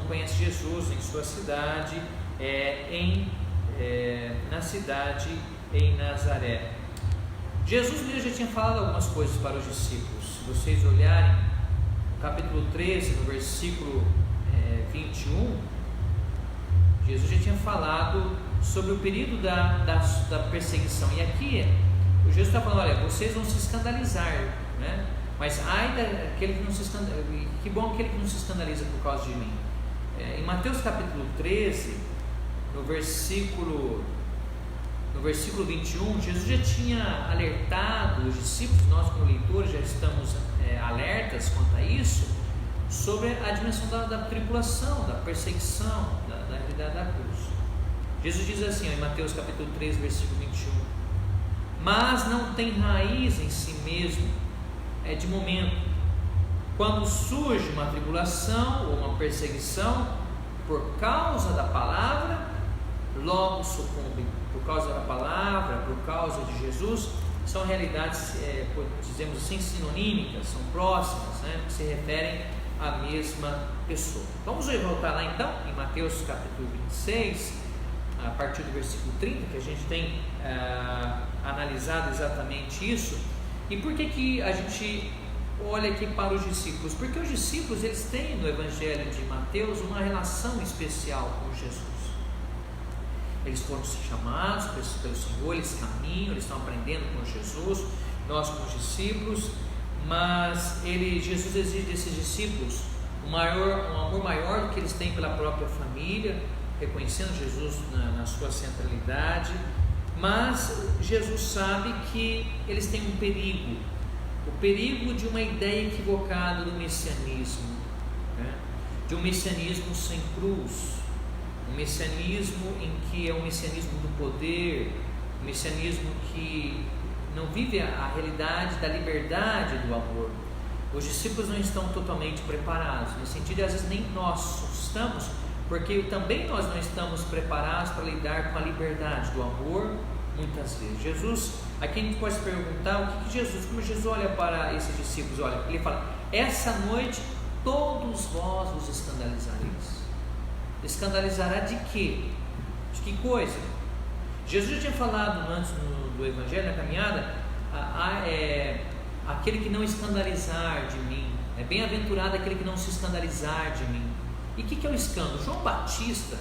conhecem Jesus em sua cidade, na cidade em Nazaré. Jesus mesmo já tinha falado algumas coisas para os discípulos. Se vocês olharem no capítulo 13, no versículo 21, Jesus já tinha falado sobre o período da perseguição. E aqui o Jesus está falando: olha, vocês vão se escandalizar, né? Mas ai daquele que não se escandaliza, que bom aquele que não se escandaliza por causa de mim. Em Mateus capítulo 13, no versículo 21, Jesus já tinha alertado os discípulos. Nós como leitores já estamos alertas quanto a isso, sobre a dimensão da tribulação, da perseguição, da realidade da cruz. Jesus diz assim, em Mateus capítulo 13, versículo 21: mas não tem raiz em si mesmo, de momento. Quando surge uma tribulação ou uma perseguição por causa da palavra, logo sucumbe. Por causa da palavra, por causa de Jesus, são realidades, dizemos assim, sinonímicas, são próximas, né, que se referem à mesma pessoa. Vamos voltar lá então, em Mateus capítulo 26, a partir do versículo 30, que a gente tem analisado exatamente isso. E por que a gente olha aqui para os discípulos? Porque os discípulos, eles têm no Evangelho de Mateus uma relação especial com Jesus. Eles foram chamados pelo Senhor, eles caminham, eles estão aprendendo com Jesus, nós como discípulos, mas Jesus exige desses discípulos um amor maior do que eles têm pela própria família, reconhecendo Jesus na sua centralidade. Mas Jesus sabe que eles têm um perigo, o perigo de uma ideia equivocada do messianismo, né? De um messianismo sem cruz, um messianismo em que é um messianismo do poder, um messianismo que não vive a realidade da liberdade do amor. Os discípulos não estão totalmente preparados, no sentido de às vezes nem nós estamos, porque também nós não estamos preparados para lidar com a liberdade do amor, muitas vezes. Jesus, aqui a gente pode se perguntar, como Jesus olha para esses discípulos, olha, ele fala: essa noite todos vós vos escandalizareis. Escandalizará de quê? De que coisa? Jesus já tinha falado antes do Evangelho, na caminhada, aquele que não escandalizar de mim, é bem-aventurado aquele que não se escandalizar de mim. E o que é o escândalo? João Batista,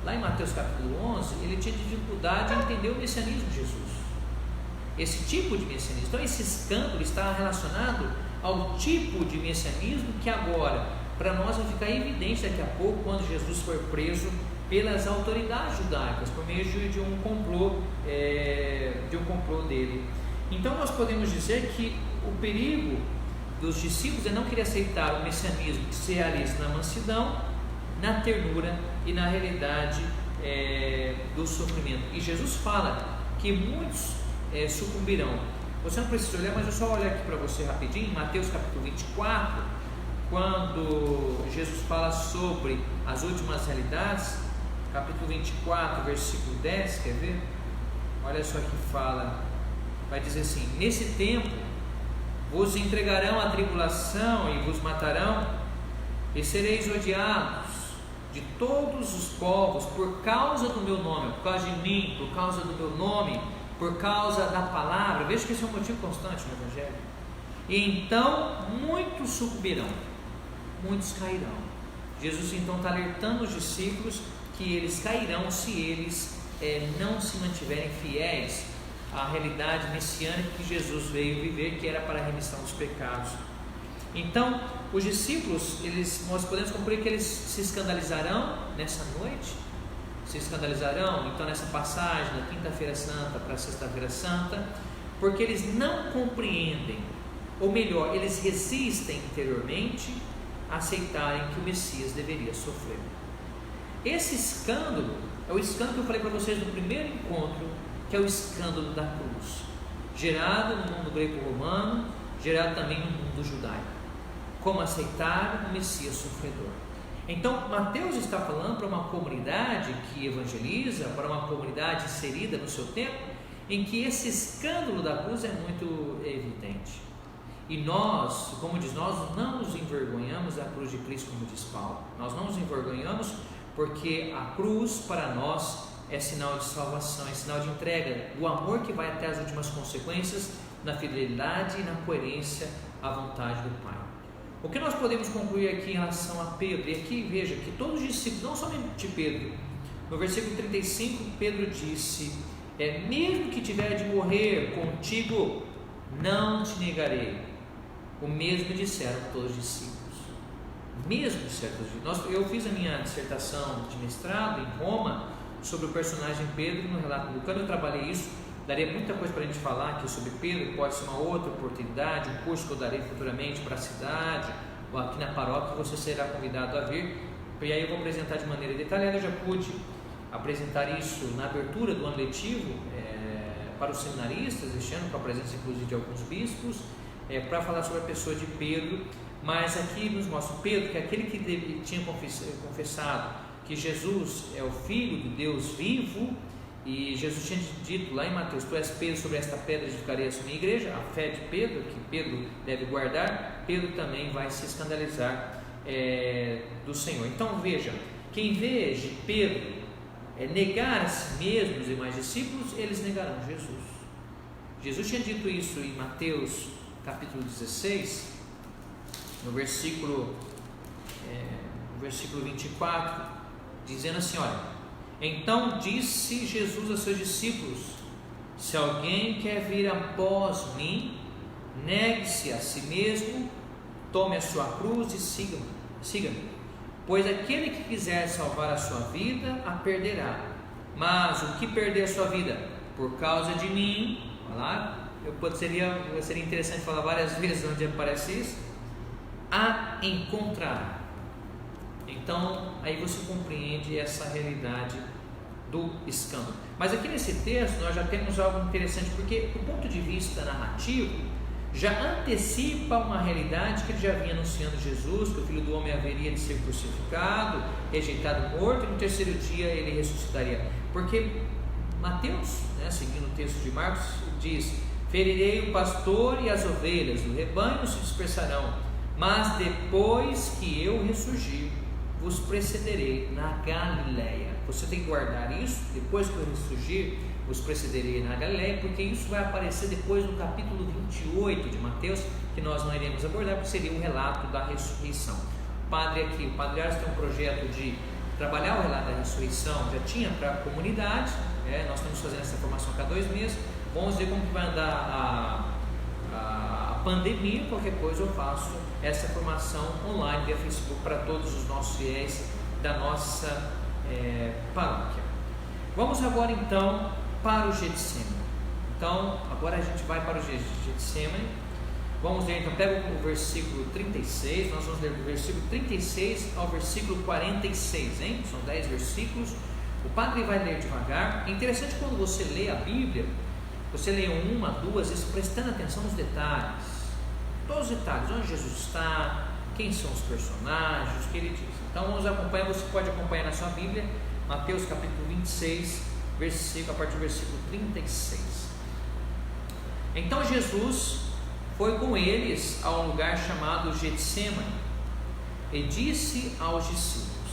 lá em Mateus capítulo 11, ele tinha dificuldade em entender o messianismo de Jesus, esse tipo de messianismo. Então esse escândalo está relacionado ao tipo de messianismo que agora, para nós, vai ficar evidente daqui a pouco, quando Jesus for preso pelas autoridades judaicas, por meio de um complô dele. Então nós podemos dizer que o perigo dos discípulos é não querer aceitar o messianismo que se realiza na mansidão, na ternura e na realidade do sofrimento. E Jesus fala que muitos sucumbirão. Você não precisa olhar, mas eu só olho aqui para você rapidinho, em Mateus capítulo 24, quando Jesus fala sobre as últimas realidades, capítulo 24, versículo 10, quer ver? Olha só que fala, vai dizer assim: nesse tempo vos entregarão a tribulação e vos matarão, e sereis odiados de todos os povos por causa do meu nome, por causa de mim, por causa do meu nome, por causa da palavra. Veja que esse é um motivo constante no Evangelho. E então muitos sucumbirão, muitos cairão. Jesus então está alertando os discípulos que eles cairão se eles não se mantiverem fiéis à realidade messiânica que Jesus veio viver, que era para a remissão dos pecados. Então, os discípulos, nós podemos concluir que eles se escandalizarão nessa noite, se escandalizarão então nessa passagem da quinta-feira santa para a sexta-feira santa, porque eles não compreendem, ou melhor, eles resistem interiormente a aceitarem que o Messias deveria sofrer. Esse escândalo é o escândalo que eu falei para vocês no primeiro encontro, que é o escândalo da cruz, gerado no mundo greco-romano, gerado também no mundo judaico. Como aceitar o Messias sofredor. Então Mateus está falando para uma comunidade que evangeliza, para uma comunidade inserida no seu tempo, em que esse escândalo da cruz é muito evidente. E nós, como diz, nós não nos envergonhamos da cruz de Cristo, como diz Paulo. Nós não nos envergonhamos porque a cruz para nós é sinal de salvação, é sinal de entrega, do amor que vai até as últimas consequências, na fidelidade e na coerência à vontade do Pai. O que nós podemos concluir aqui em relação a Pedro? E aqui veja que todos os discípulos, não somente Pedro, no versículo 35, Pedro disse: mesmo que tiver de morrer contigo, não te negarei. O mesmo disseram todos os discípulos. Mesmo disseram todos os discípulos. Eu fiz a minha dissertação de mestrado em Roma sobre o personagem Pedro no relato lucano. Eu trabalhei isso. Daria muita coisa para a gente falar aqui sobre Pedro. Pode ser uma outra oportunidade, um curso que eu darei futuramente para a cidade, ou aqui na paróquia, você será convidado a vir. E aí eu vou apresentar de maneira detalhada. Eu já pude apresentar isso na abertura do ano letivo para os seminaristas este ano, com a presença inclusive de alguns bispos, para falar sobre a pessoa de Pedro. Mas aqui nos mostra Pedro, que é aquele que tinha confessado que Jesus é o Filho de Deus vivo, e Jesus tinha dito lá em Mateus: tu és Pedro, sobre esta pedra edificarei a minha igreja. A fé de Pedro, que Pedro deve guardar, Pedro também vai se escandalizar do Senhor. Então veja, que em vez de Pedro negar a si mesmo os demais discípulos, eles negarão Jesus. Jesus tinha dito isso em Mateus capítulo 16, no versículo 24, dizendo assim: olha, então disse Jesus a seus discípulos: se alguém quer vir após mim, negue-se a si mesmo, tome a sua cruz e siga-me. Pois aquele que quiser salvar a sua vida, a perderá. Mas o que perder a sua vida por causa de mim, olha lá, seria interessante falar várias vezes onde aparece isso, a encontrará. Então, aí você compreende essa realidade do escândalo. Mas aqui nesse texto nós já temos algo interessante, porque do ponto de vista narrativo, já antecipa uma realidade que ele já vinha anunciando Jesus, que o Filho do Homem haveria de ser crucificado, rejeitado, morto, e no terceiro dia ele ressuscitaria. Porque Mateus, seguindo o texto de Marcos, diz: ferirei o pastor e as ovelhas do rebanho se dispersarão, mas depois que eu ressurgir, vos precederei na Galileia. Você tem que guardar isso. Depois que eu ressurgir, vos precederei na Galileia, porque isso vai aparecer depois no capítulo 28 de Mateus, que nós não iremos abordar, porque seria um relato da ressurreição. O padre Aras tem um projeto de trabalhar o relato da ressurreição, já tinha para a comunidade, nós estamos fazendo essa formação a cada 2 meses. Vamos ver como que vai andar a pandemia. Qualquer coisa eu faço essa formação online via Facebook para todos os nossos fiéis da nossa paróquia. Vamos agora então para o Getsemane. Então agora a gente vai para o Getsemane. Vamos ler então, pega o versículo 36, nós vamos ler do versículo 36 ao versículo 46, hein? São 10 versículos. O padre vai ler devagar. É interessante quando você lê a Bíblia, você lê 1, 2 vezes, prestando atenção nos detalhes, todos os detalhes, onde Jesus está, quem são os personagens, o que ele diz. Então vamos acompanhar, você pode acompanhar na sua Bíblia, Mateus capítulo 26, a partir do versículo 36. Então Jesus foi com eles a um lugar chamado Getsemane e disse aos discípulos: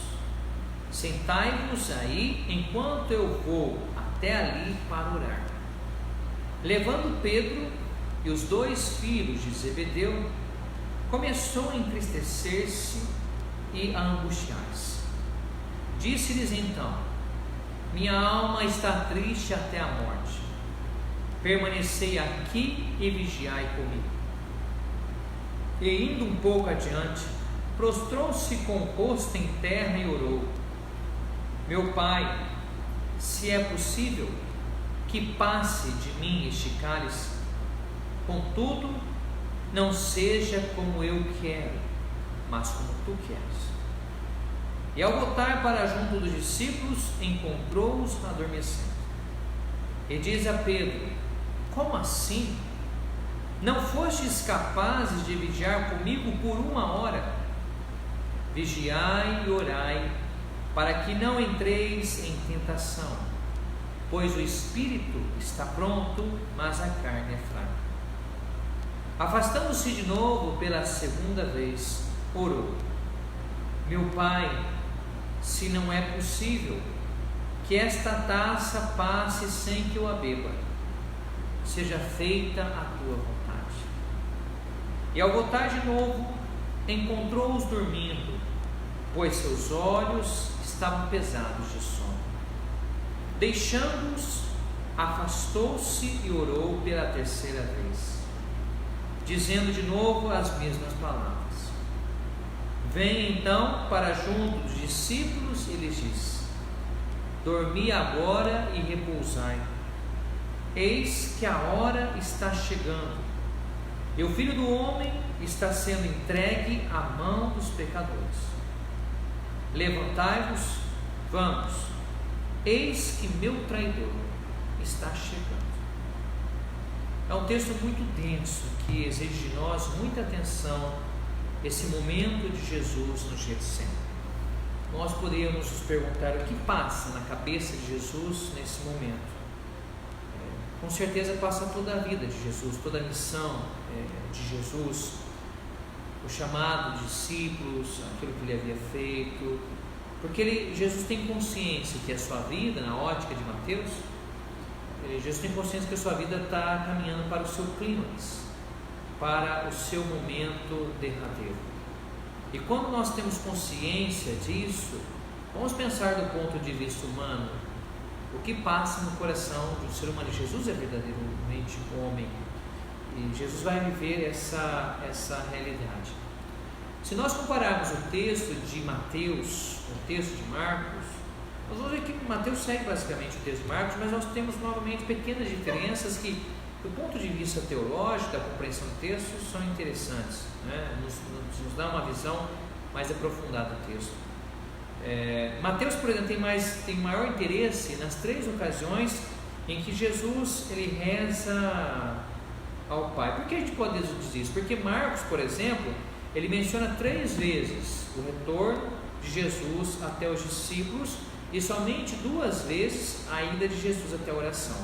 sentai-vos aí enquanto eu vou até ali para orar. Levando Pedro e os 2 filhos de Zebedeu, começou a entristecer-se e a angustiar-se. Disse-lhes então: minha alma está triste até a morte. Permanecei aqui e vigiai comigo. E indo um pouco adiante, prostrou-se com o rosto em terra e orou: meu Pai, se é possível, que passe de mim este cálice, contudo, não seja como eu quero, mas como tu queres. E ao voltar para junto dos discípulos, encontrou-os adormecendo. E diz a Pedro: como assim? Não fostes capazes de vigiar comigo por 1 hora? vigiai e orai, para que não entreis em tentação, pois o espírito está pronto, mas a carne é fraca. Afastando-se de novo pela segunda vez, orou: meu Pai, se não é possível, que esta taça passe sem que eu a beba, seja feita a tua vontade. E ao voltar de novo, encontrou-os dormindo, pois seus olhos estavam pesados de sono. Deixando-os, afastou-se e orou pela terceira vez, dizendo de novo as mesmas palavras. Vem então para junto dos discípulos e lhes disse: dormi agora e repousai. Eis que a hora está chegando, e o Filho do Homem está sendo entregue à mão dos pecadores. Levantai-vos, vamos, eis que meu traidor está chegando. É um texto muito denso que exige de nós muita atenção, esse momento de Jesus no Getsemane. Nós poderíamos nos perguntar o que passa na cabeça de Jesus nesse momento. Com certeza passa toda a vida de Jesus, toda a missão de Jesus, o chamado de discípulos, aquilo que ele havia feito, porque Jesus tem consciência que a sua vida, na ótica de Mateus, Jesus tem consciência que a sua vida está caminhando para o seu clímax, para o seu momento derradeiro. E quando nós temos consciência disso, vamos pensar do ponto de vista humano, o que passa no coração de um ser humano. Jesus é verdadeiramente homem, e Jesus vai viver essa realidade. Se nós compararmos o texto de Mateus com o texto de Marcos, nós vamos ver que Mateus segue basicamente o texto de Marcos, mas nós temos novamente pequenas diferenças que, do ponto de vista teológico, da compreensão do texto, são interessantes, né? Nos dá uma visão mais aprofundada do texto. Mateus, por exemplo, tem maior interesse nas três ocasiões em que Jesus ele reza ao Pai. Por que a gente pode dizer isso? Porque Marcos, por exemplo, ele menciona 3 vezes o retorno de Jesus até os discípulos e somente 2 vezes a ida de Jesus até a oração.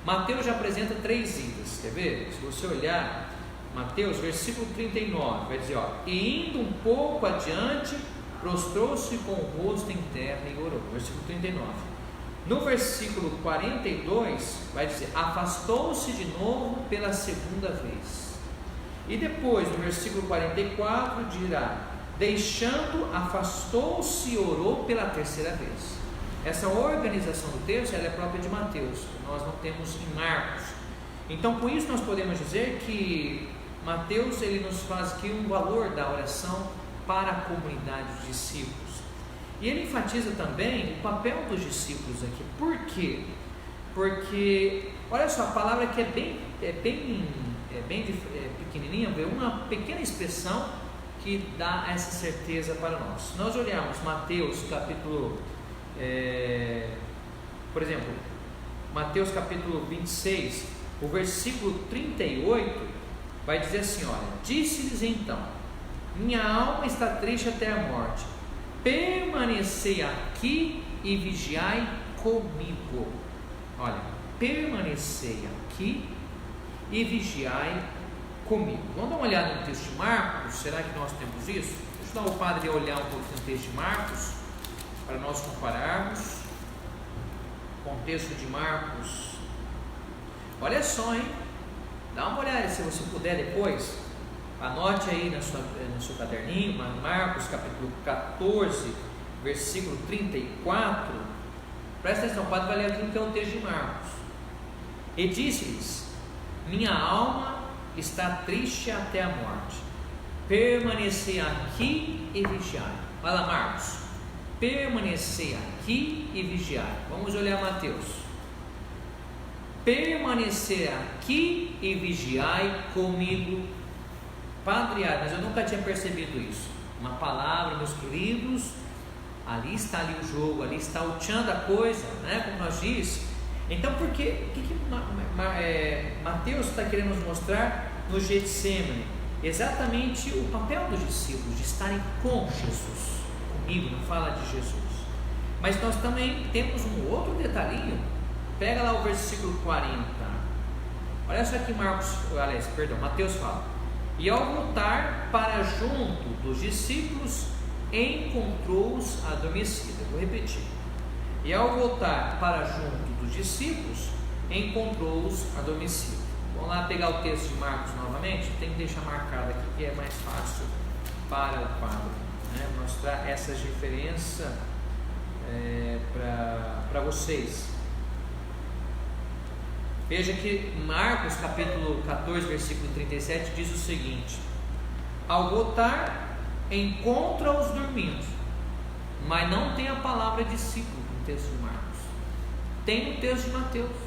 Mateus já apresenta 3 idas, quer ver? Se você olhar Mateus, versículo 39, vai dizer, e indo um pouco adiante, prostrou-se com o rosto em terra e orou, versículo 39. No versículo 42, vai dizer, afastou-se de novo pela segunda vez. E depois, no versículo 44, dirá, deixando, afastou-se e orou pela terceira vez. Essa organização do texto ela é própria de Mateus, nós não temos em Marcos. Então, com isso nós podemos dizer que Mateus ele nos faz aqui um valor da oração para a comunidade dos discípulos. E ele enfatiza também o papel dos discípulos aqui. Por quê? Porque, olha só, a palavra aqui é bem pequenininha, é uma pequena expressão que dá essa certeza para nós. Se nós olharmos Mateus capítulo, por exemplo, Mateus capítulo 26, o versículo 38, vai dizer assim, olha, disse-lhes então, minha alma está triste até a morte, permanecei aqui e vigiai comigo. Olha, permanecei aqui e vigiai comigo. Vamos dar uma olhada no texto de Marcos, será que nós temos isso? Deixa eu dar o padre olhar um pouquinho no texto de Marcos, para nós compararmos com o texto de Marcos. Olha só, hein? Dá uma olhada, se você puder depois, anote aí no seu caderninho, Marcos capítulo 14, versículo 34, presta atenção, o padre vai ler aquilo que é o texto de Marcos. E disse-lhes, minha alma está triste até a morte, permanecei aqui e vigiai. Vai lá, Marcos, permanecei aqui e vigiai. Vamos olhar Mateus. Permanecer aqui e vigiai comigo. Padre, mas eu nunca tinha percebido isso. Uma palavra, meus queridos, ali está ali o jogo, ali está o tchan da coisa, né? Como nós disse. Então, o que Mateus está querendo nos mostrar no Getsemane? exatamente o papel dos discípulos, de estarem com Jesus, comigo, não fala de Jesus. Mas nós também temos um outro detalhinho. Pega lá o versículo 40. Olha só que Mateus fala: e ao voltar para junto dos discípulos, encontrou-os adormecidos. Eu vou repetir. E ao voltar para junto dos discípulos, encontrou-os adormecidos. Vamos lá pegar o texto de Marcos novamente. Tem que deixar marcado aqui, que é mais fácil para o quadro, né? Mostrar essas diferenças para vocês. Veja que Marcos capítulo 14 versículo 37 diz o seguinte: ao voltar, encontra-os dormindo, mas não tem a palavra discípulo no texto de Marcos. Tem no texto de Mateus.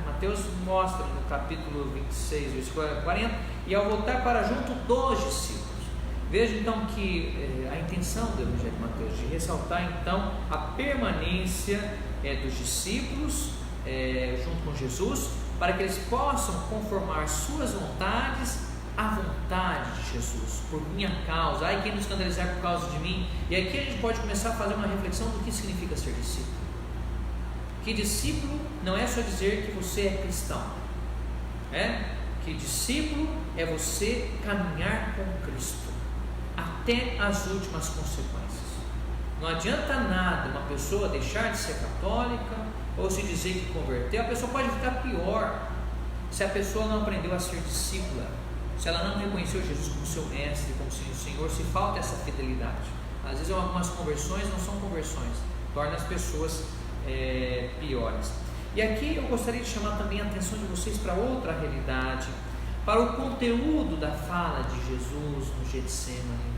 Mateus mostra no capítulo 26 versículo 40: e ao voltar para junto dos discípulos. Veja então que a intenção do Evangelho de Mateus de ressaltar então a permanência dos discípulos junto com Jesus, para que eles possam conformar suas vontades à vontade de Jesus, por minha causa. Ai, quem nos escandalizar por causa de mim. E aqui a gente pode começar a fazer uma reflexão do que significa ser discípulo. Que discípulo não é só dizer que você é cristão, que discípulo é você caminhar com Cristo até as últimas consequências. Não adianta nada uma pessoa deixar de ser católica ou se dizer que converteu. A pessoa pode ficar pior se a pessoa não aprendeu a ser discípula, se ela não reconheceu Jesus como seu mestre, como seu Senhor, se falta essa fidelidade. Às vezes algumas conversões não são conversões, torna as pessoas piores. E aqui eu gostaria de chamar também a atenção de vocês para outra realidade, para o conteúdo da fala de Jesus no Getsemane,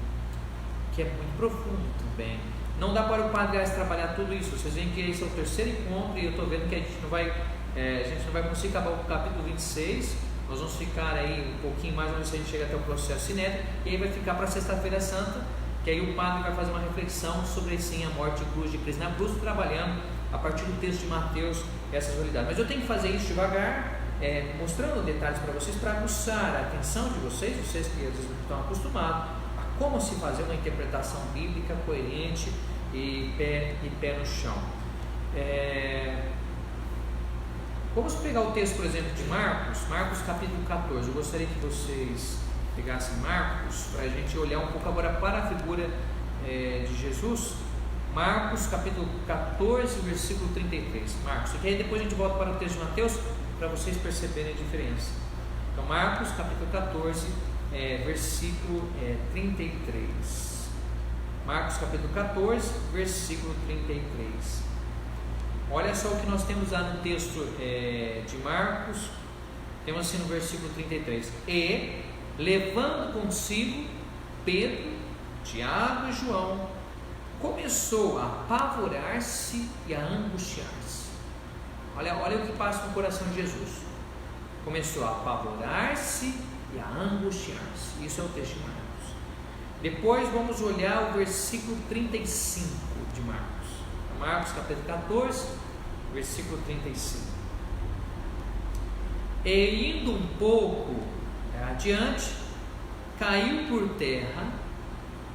que é muito profundo também. Não dá para o Padre Gás trabalhar tudo isso. Vocês veem que esse é o terceiro encontro e eu estou vendo que a gente não vai conseguir acabar o capítulo 26. Nós vamos ficar aí um pouquinho mais, vamos ver se a gente chega até o processo sinédrico, e aí vai ficar para Sexta-feira Santa, que aí o Padre vai fazer uma reflexão sobre sim a morte e cruz de Cristo na cruz, trabalhando a partir do texto de Mateus essas realidades. Mas eu tenho que fazer isso devagar, mostrando detalhes para vocês, para aguçar a atenção de vocês que às vezes não estão acostumados a como se fazer uma interpretação bíblica coerente e pé no chão. Vamos pegar o texto, por exemplo, de Marcos capítulo 14. Eu gostaria que vocês pegassem Marcos, para a gente olhar um pouco agora para a figura de Jesus. Marcos capítulo 14, versículo 33. Marcos, e aí depois a gente volta para o texto de Mateus, para vocês perceberem a diferença. Então, Marcos capítulo 14, versículo 33. Marcos capítulo 14, versículo 33. Olha só o que nós temos lá no texto de Marcos. Temos assim no versículo 33: e levando consigo Pedro, Tiago e João, começou a apavorar-se e a angustiar-se. Olha o que passa no coração de Jesus. Começou a apavorar-se e a angustiar-se. Isso é o texto de Marcos. Depois vamos olhar o versículo 35 de Marcos. Marcos capítulo 14, versículo 35. E indo um pouco adiante, caiu por terra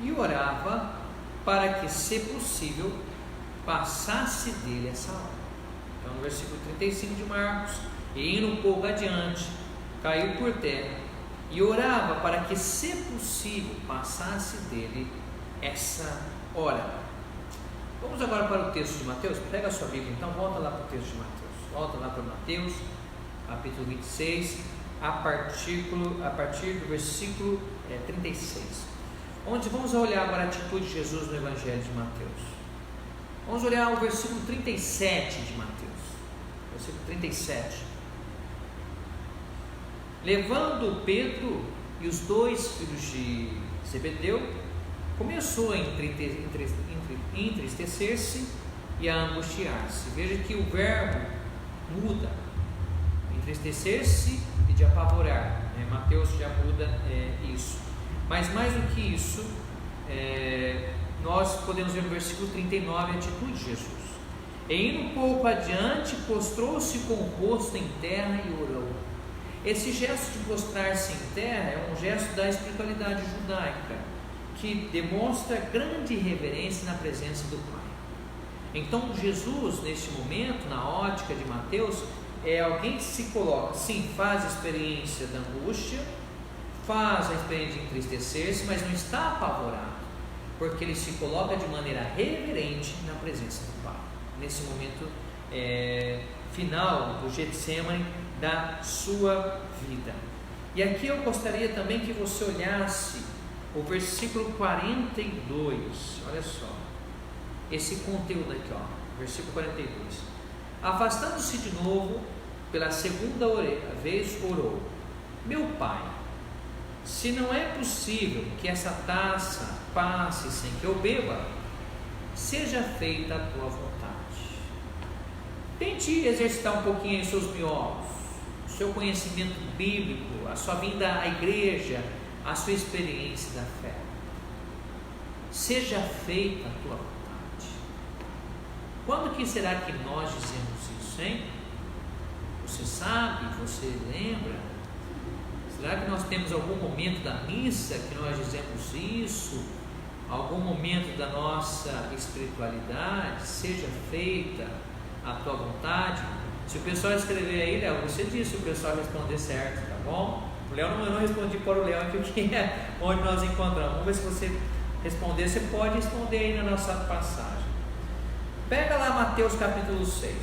e orava para que, se possível, passasse dele essa hora. Então, no versículo 35 de Marcos, e indo um pouco adiante, caiu por terra e orava para que, se possível, passasse dele essa hora. Vamos agora para o texto de Mateus. Pega a sua Bíblia então, volta lá para o texto de Mateus. Volta lá para Mateus, capítulo 26, a partir do versículo 36. Onde vamos olhar agora a atitude de Jesus no Evangelho de Mateus. Vamos olhar o versículo 37 de Mateus. Versículo 37. Levando Pedro e os dois filhos de Zebedeu, começou a entristecer-se e a angustiar-se. Veja que o verbo muda: entristecer-se e de apavorar. Mateus já muda isso. Mas mais do que isso, nós podemos ver no versículo 39 a atitude de Jesus. E indo um pouco adiante, prostrou-se com o rosto em terra e orou. Esse gesto de prostrar-se em terra é um gesto da espiritualidade judaica, que demonstra grande reverência na presença do Pai. Então Jesus, neste momento, na ótica de Mateus, é alguém que se coloca, sim, faz a experiência da angústia, faz a experiência de entristecer-se, mas não está apavorado, porque ele se coloca de maneira reverente na presença do Pai, nesse momento final do Getsemane da sua vida. E aqui eu gostaria também que você olhasse o versículo 42, olha só, esse conteúdo aqui, versículo 42. Afastando-se de novo, pela segunda vez orou: meu Pai, se não é possível que essa taça passe sem que eu beba, seja feita a tua vontade. Tente exercitar um pouquinho os seus miolos, o seu conhecimento bíblico, a sua vinda à igreja, a sua experiência da fé. Seja feita a tua vontade. Quando que será que nós dizemos isso, hein? Você sabe? Você lembra? Será que nós temos algum momento da missa que nós dizemos isso? Algum momento da nossa espiritualidade? Seja feita a tua vontade. Se o pessoal escrever aí, Léo, você disse o pessoal responder certo, tá bom? O Léo, eu não respondi para o Léo aqui, que é onde nós encontramos. Vamos ver se você responder. Você pode responder aí na nossa passagem. Pega lá Mateus capítulo 6.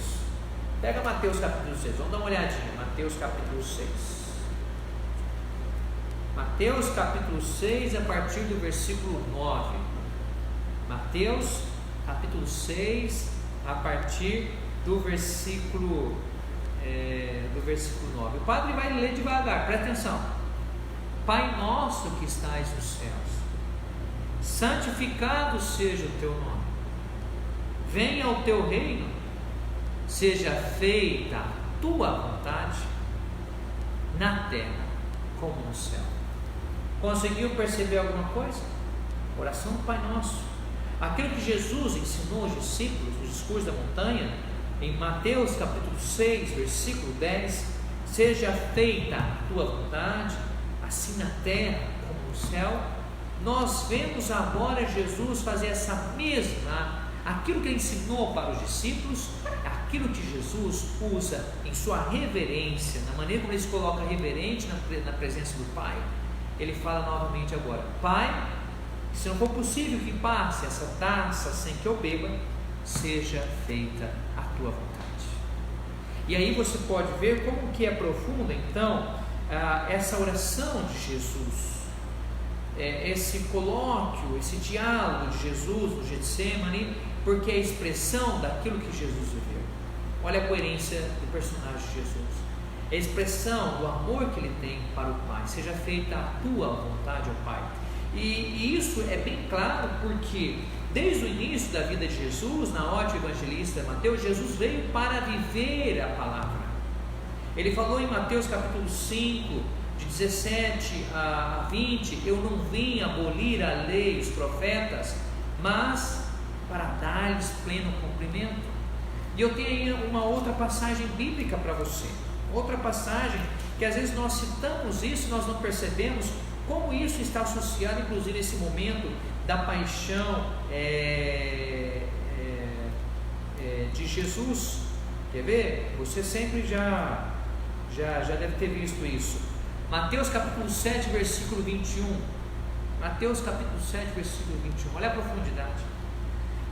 Pega Mateus capítulo 6. Vamos dar uma olhadinha. Mateus capítulo 6. Mateus capítulo 6, a partir do versículo 9. Mateus capítulo 6, a partir do versículo 9. O padre vai ler devagar, presta atenção. Pai nosso que estais nos céus, santificado seja o teu nome. Venha o teu reino, seja feita a tua vontade, na terra como no céu. Conseguiu perceber alguma coisa? Oração do Pai Nosso. Aquilo que Jesus ensinou aos discípulos no discurso da montanha, em Mateus capítulo 6, versículo 10, seja feita a tua vontade, assim na terra como no céu. Nós vemos agora Jesus fazer essa mesma, aquilo que ele ensinou para os discípulos, aquilo que Jesus usa em sua reverência, na maneira como ele se coloca reverente na presença do Pai. Ele fala novamente agora: Pai, se não for possível que passe essa taça sem que eu beba, seja feita a tua vontade. E aí você pode ver como que é profunda então essa oração de Jesus, esse colóquio, esse diálogo de Jesus no Getsemane, porque é a expressão daquilo que Jesus viveu. Olha a coerência do personagem de Jesus, a expressão do amor que ele tem para o Pai. Seja feita a tua vontade, ó Pai. E isso é bem claro porque desde o início da vida de Jesus, na ótica evangelista Mateus, Jesus veio para viver a palavra. Ele falou em Mateus capítulo 5, de 17 a 20, eu não vim abolir a lei e os profetas, mas para dar-lhes pleno cumprimento. E eu tenho uma outra passagem bíblica para você, outra passagem que às vezes nós citamos isso, nós não percebemos como isso está associado inclusive a esse momento da paixão de Jesus. Quer ver? Você sempre já deve ter visto isso. Mateus capítulo 7, versículo 21. Mateus capítulo 7, versículo 21. Olha a profundidade.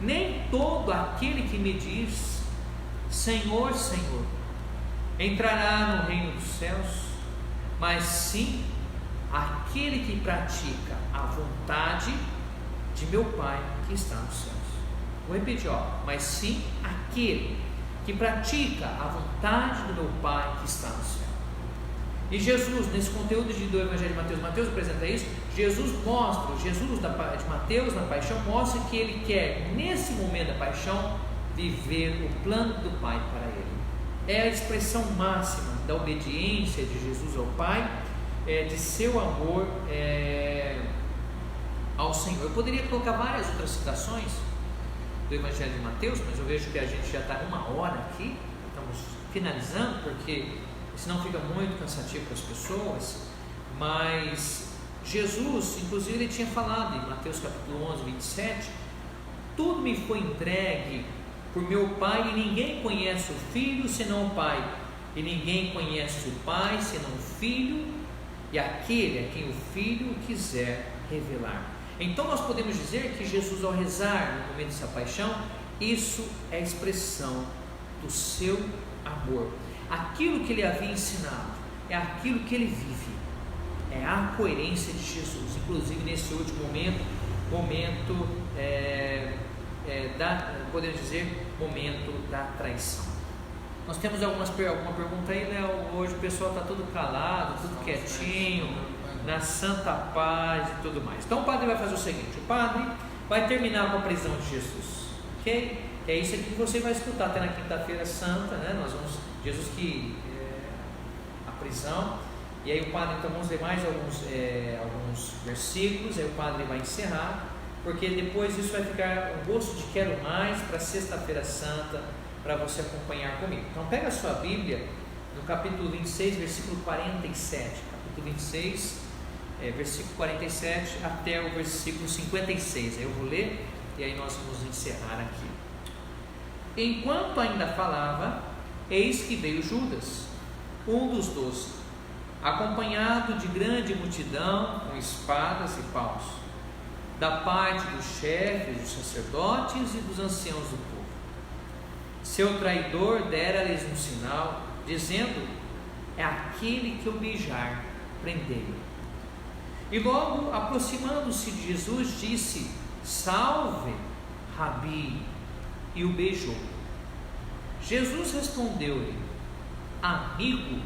Nem todo aquele que me diz Senhor, Senhor, entrará no reino dos céus, mas sim aquele que pratica a vontade de meu Pai que está nos céus. Vou repetir, mas sim aquele que pratica a vontade do meu Pai que está no céu. E Jesus, nesse conteúdo do Evangelho de Mateus apresenta isso. Jesus mostra, Jesus de Mateus na paixão mostra que ele quer, nesse momento da paixão, viver o plano do Pai para ele. É a expressão máxima da obediência de Jesus ao Pai, de seu amor ao Senhor. Eu poderia colocar várias outras citações do Evangelho de Mateus, mas eu vejo que a gente já está 1 hora aqui, estamos finalizando, porque senão fica muito cansativo para as pessoas, mas Jesus, inclusive, ele tinha falado em Mateus capítulo 11, 27, tudo me foi entregue por meu Pai, e ninguém conhece o Filho senão o Pai, e ninguém conhece o Pai senão o Filho, e aquele a quem o Filho quiser revelar. Então nós podemos dizer que Jesus, ao rezar no momento dessa paixão, isso é a expressão do seu amor. Aquilo que ele havia ensinado é aquilo que ele vive, é a coerência de Jesus. Inclusive nesse último momento podemos dizer, momento da traição. Nós temos alguma pergunta aí, Léo? Hoje o pessoal está tudo calado, tudo quietinho, na santa paz e tudo mais. Então o padre vai fazer o seguinte: o padre vai terminar com a prisão de Jesus, ok? Que é isso aqui que você vai escutar até na quinta-feira santa, né? Jesus que a prisão, e aí o padre, então vamos ler mais alguns versículos, aí o padre vai encerrar, porque depois isso vai ficar um gosto de quero mais para sexta-feira santa, para você acompanhar comigo. Então pega a sua Bíblia no capítulo 26, versículo 47, capítulo 26, versículo 47 até o versículo 56, aí eu vou ler e aí nós vamos encerrar aqui. Enquanto ainda falava, eis que veio Judas, um dos 12, acompanhado de grande multidão, com espadas e paus, da parte dos chefes, dos sacerdotes e dos anciãos do povo. Seu traidor dera-lhes um sinal, dizendo: é aquele que eu beijar, prendei-o. E logo, aproximando-se de Jesus, disse: salve, Rabi, e o beijou. Jesus respondeu-lhe: amigo,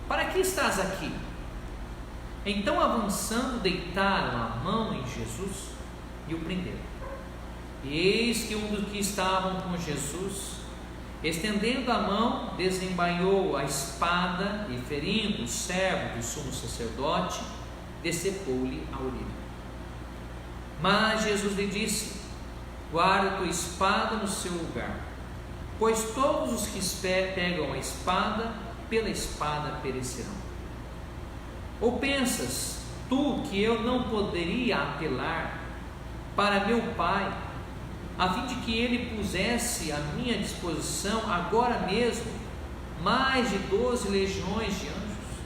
para que estás aqui? Então, avançando, deitaram a mão em Jesus e o prenderam. E eis que um dos que estavam com Jesus, estendendo a mão, desembainhou a espada e, ferindo o servo do sumo sacerdote, decepou-lhe a orelha. Mas Jesus lhe disse: guarda tua espada no seu lugar, pois todos os que pegam a espada, pela espada perecerão. Ou pensas tu que eu não poderia apelar para meu Pai, a fim de que ele pusesse à minha disposição agora mesmo mais de 12 legiões de anjos?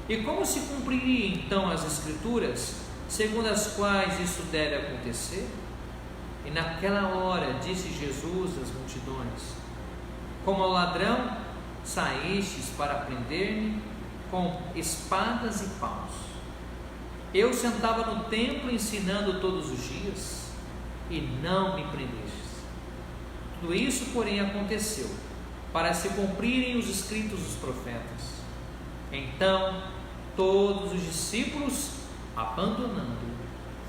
E como se cumpriria então as Escrituras, segundo as quais isso deve acontecer? E naquela hora disse Jesus às multidões: como ao ladrão saístes para prender-me com espadas e paus. Eu sentava no templo ensinando todos os dias, e não me prendestes. Tudo isso, porém, aconteceu para se cumprirem os escritos dos profetas. Então todos os discípulos, abandonando,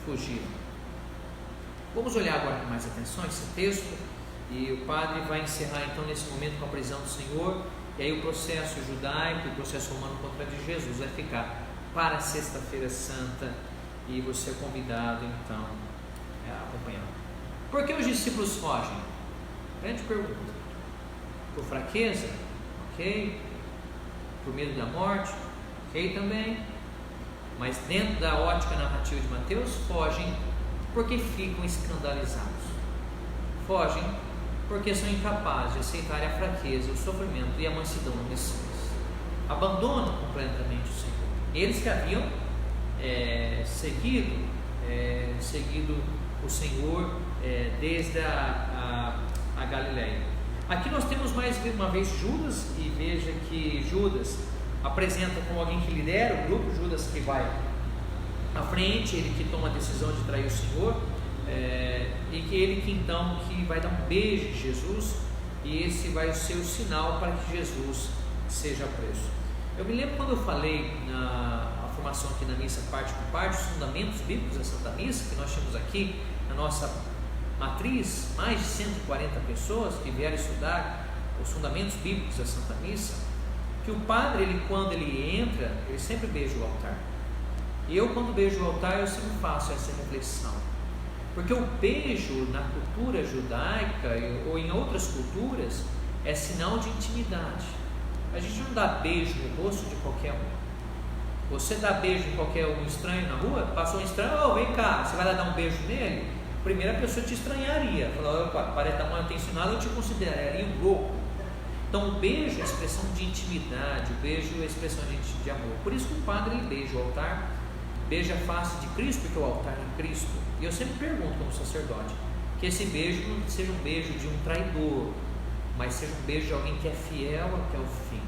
fugiram. Vamos olhar agora com mais atenção esse texto, e o padre vai encerrar então nesse momento com a prisão do Senhor, e aí o processo judaico e o processo romano contra de Jesus vai ficar para sexta-feira santa, e você é convidado então a acompanhar. Por que os discípulos fogem? Grande pergunta. Por fraqueza? Ok. Por medo da morte? Ok também. Mas dentro da ótica narrativa de Mateus, fogem porque ficam escandalizados. Fogem porque são incapazes de aceitar a fraqueza, o sofrimento e a mansidão do Messias. Abandonam completamente o Senhor. Eles que haviam seguido o Senhor desde a Galileia. Aqui nós temos mais uma vez Judas, e veja que Judas apresenta como alguém que lidera o grupo, Judas que vai à frente, ele que toma a decisão de trair o Senhor, e que ele que então que vai dar um beijo de Jesus, e esse vai ser o sinal para que Jesus seja preso. Eu me lembro quando eu falei na formação aqui na missa parte por parte, os fundamentos bíblicos da Santa Missa, que nós temos aqui na nossa matriz, mais de 140 pessoas que vieram estudar os fundamentos bíblicos da Santa Missa, que o padre, ele, quando ele entra, ele sempre beija o altar. E eu, quando beijo o altar, eu sempre faço essa reflexão, porque o beijo na cultura judaica ou em outras culturas é sinal de intimidade, A gente não dá beijo no rosto de qualquer um. Você dá beijo em qualquer um estranho na rua, passou um estranho, oh, vem cá, você vai lá dar um beijo nele? A primeira pessoa te estranharia, falar, opa, parece que eu tenho ensinado, eu te consideraria um louco. Então o beijo é expressão de intimidade, o beijo é expressão de amor. Por isso que o padre ele beija o altar, beija a face de Cristo, porque o altar é Cristo. E eu sempre pergunto como sacerdote, que esse beijo não seja um beijo de um traidor, mas seja um beijo de alguém que é fiel até o fim.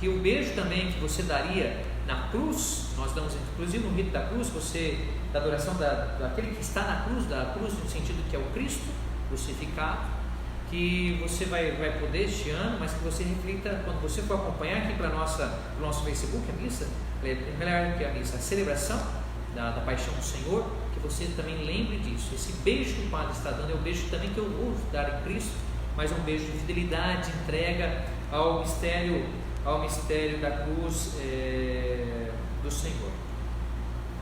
Que o beijo também que você daria na cruz, nós damos inclusive no rito da cruz, da adoração daquele que está na cruz, da cruz no sentido que é o Cristo crucificado, que você vai poder este ano, mas que você reflita, quando você for acompanhar aqui para o nosso Facebook, a missa, melhor que a missa, a celebração da paixão do Senhor, que você também lembre disso. Esse beijo que o Padre está dando é o beijo também que eu vou dar em Cristo, mas é um beijo de fidelidade, entrega ao mistério da cruz do Senhor.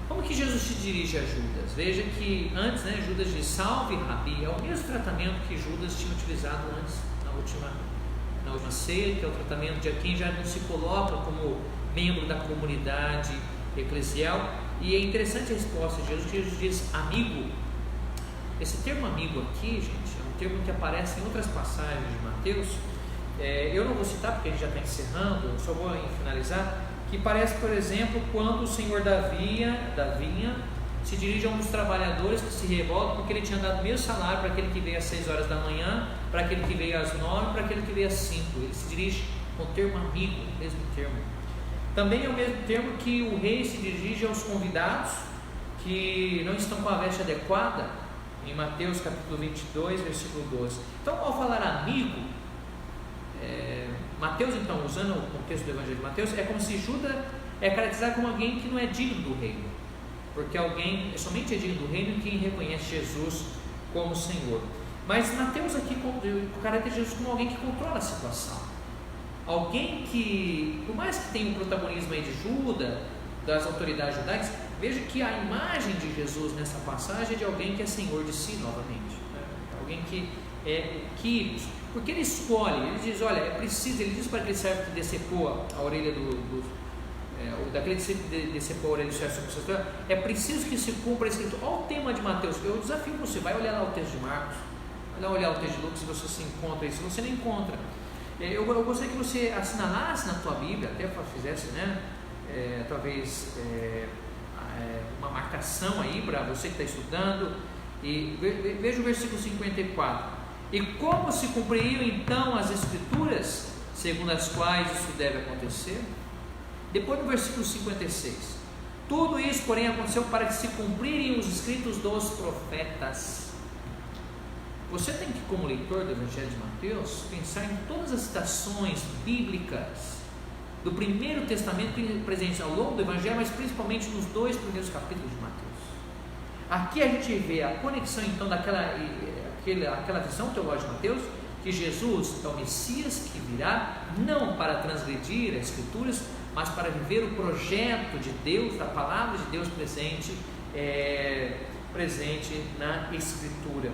Como que Jesus se dirige a Judas? Veja que antes, Judas diz, salve Rabi, é o mesmo tratamento que Judas tinha utilizado antes, na última ceia, que é o tratamento de quem já não se coloca como membro da comunidade eclesial. E é interessante a resposta de Jesus, que Jesus diz amigo. Esse termo amigo aqui, gente, é um termo que aparece em outras passagens de Mateus. Eu não vou citar porque a gente já está encerrando, só vou finalizar, que parece, por exemplo, quando o senhor da vinha se dirige a um dos trabalhadores que se revoltam porque ele tinha dado o mesmo salário para aquele que veio às 6 horas da manhã, para aquele que veio às 9, para aquele que veio às 5. Ele se dirige com o termo amigo, o mesmo termo. Também é o mesmo termo que o rei se dirige aos convidados que não estão com a veste adequada, em Mateus capítulo 22, versículo 12. Então, ao falar amigo, Mateus, então, usando o contexto do Evangelho de Mateus, é como se Judas é caracterizado como alguém que não é digno do reino, porque alguém somente é digno do reino quem reconhece Jesus como Senhor. Mas Mateus aqui caracteriza Jesus como alguém que controla a situação, alguém que, por mais que tenha um protagonismo aí de Judas, das autoridades judaicas, veja que a imagem de Jesus nessa passagem é de alguém que é Senhor de si novamente, alguém que é o Kyrios, porque ele escolhe, ele diz, olha, é preciso, ele diz para aquele servo que decepou a orelha daquele que decepou a orelha do servo, é preciso que se cumpra a escritura. Olha o tema de Mateus, eu desafio você, vai olhar lá o texto de Marcos, vai lá olhar o texto de Lucas, se você se encontra aí, se você não encontra, eu gostaria que você assinalasse na tua Bíblia, até fizesse, talvez uma marcação aí para você que está estudando, e veja o versículo 54. E como se cumpririam então as escrituras segundo as quais isso deve acontecer? Depois no versículo 56, tudo isso porém aconteceu para que se cumprirem os escritos dos profetas. Você tem que, como leitor do Evangelho de Mateus, pensar em todas as citações bíblicas do Primeiro Testamento presentes ao longo do Evangelho, mas principalmente nos 2 primeiros capítulos de Mateus. Aqui a gente vê a conexão então aquela visão teológica de Mateus, que Jesus é o Messias que virá não para transgredir as Escrituras, mas para viver o projeto de Deus, da palavra de Deus presente na Escritura.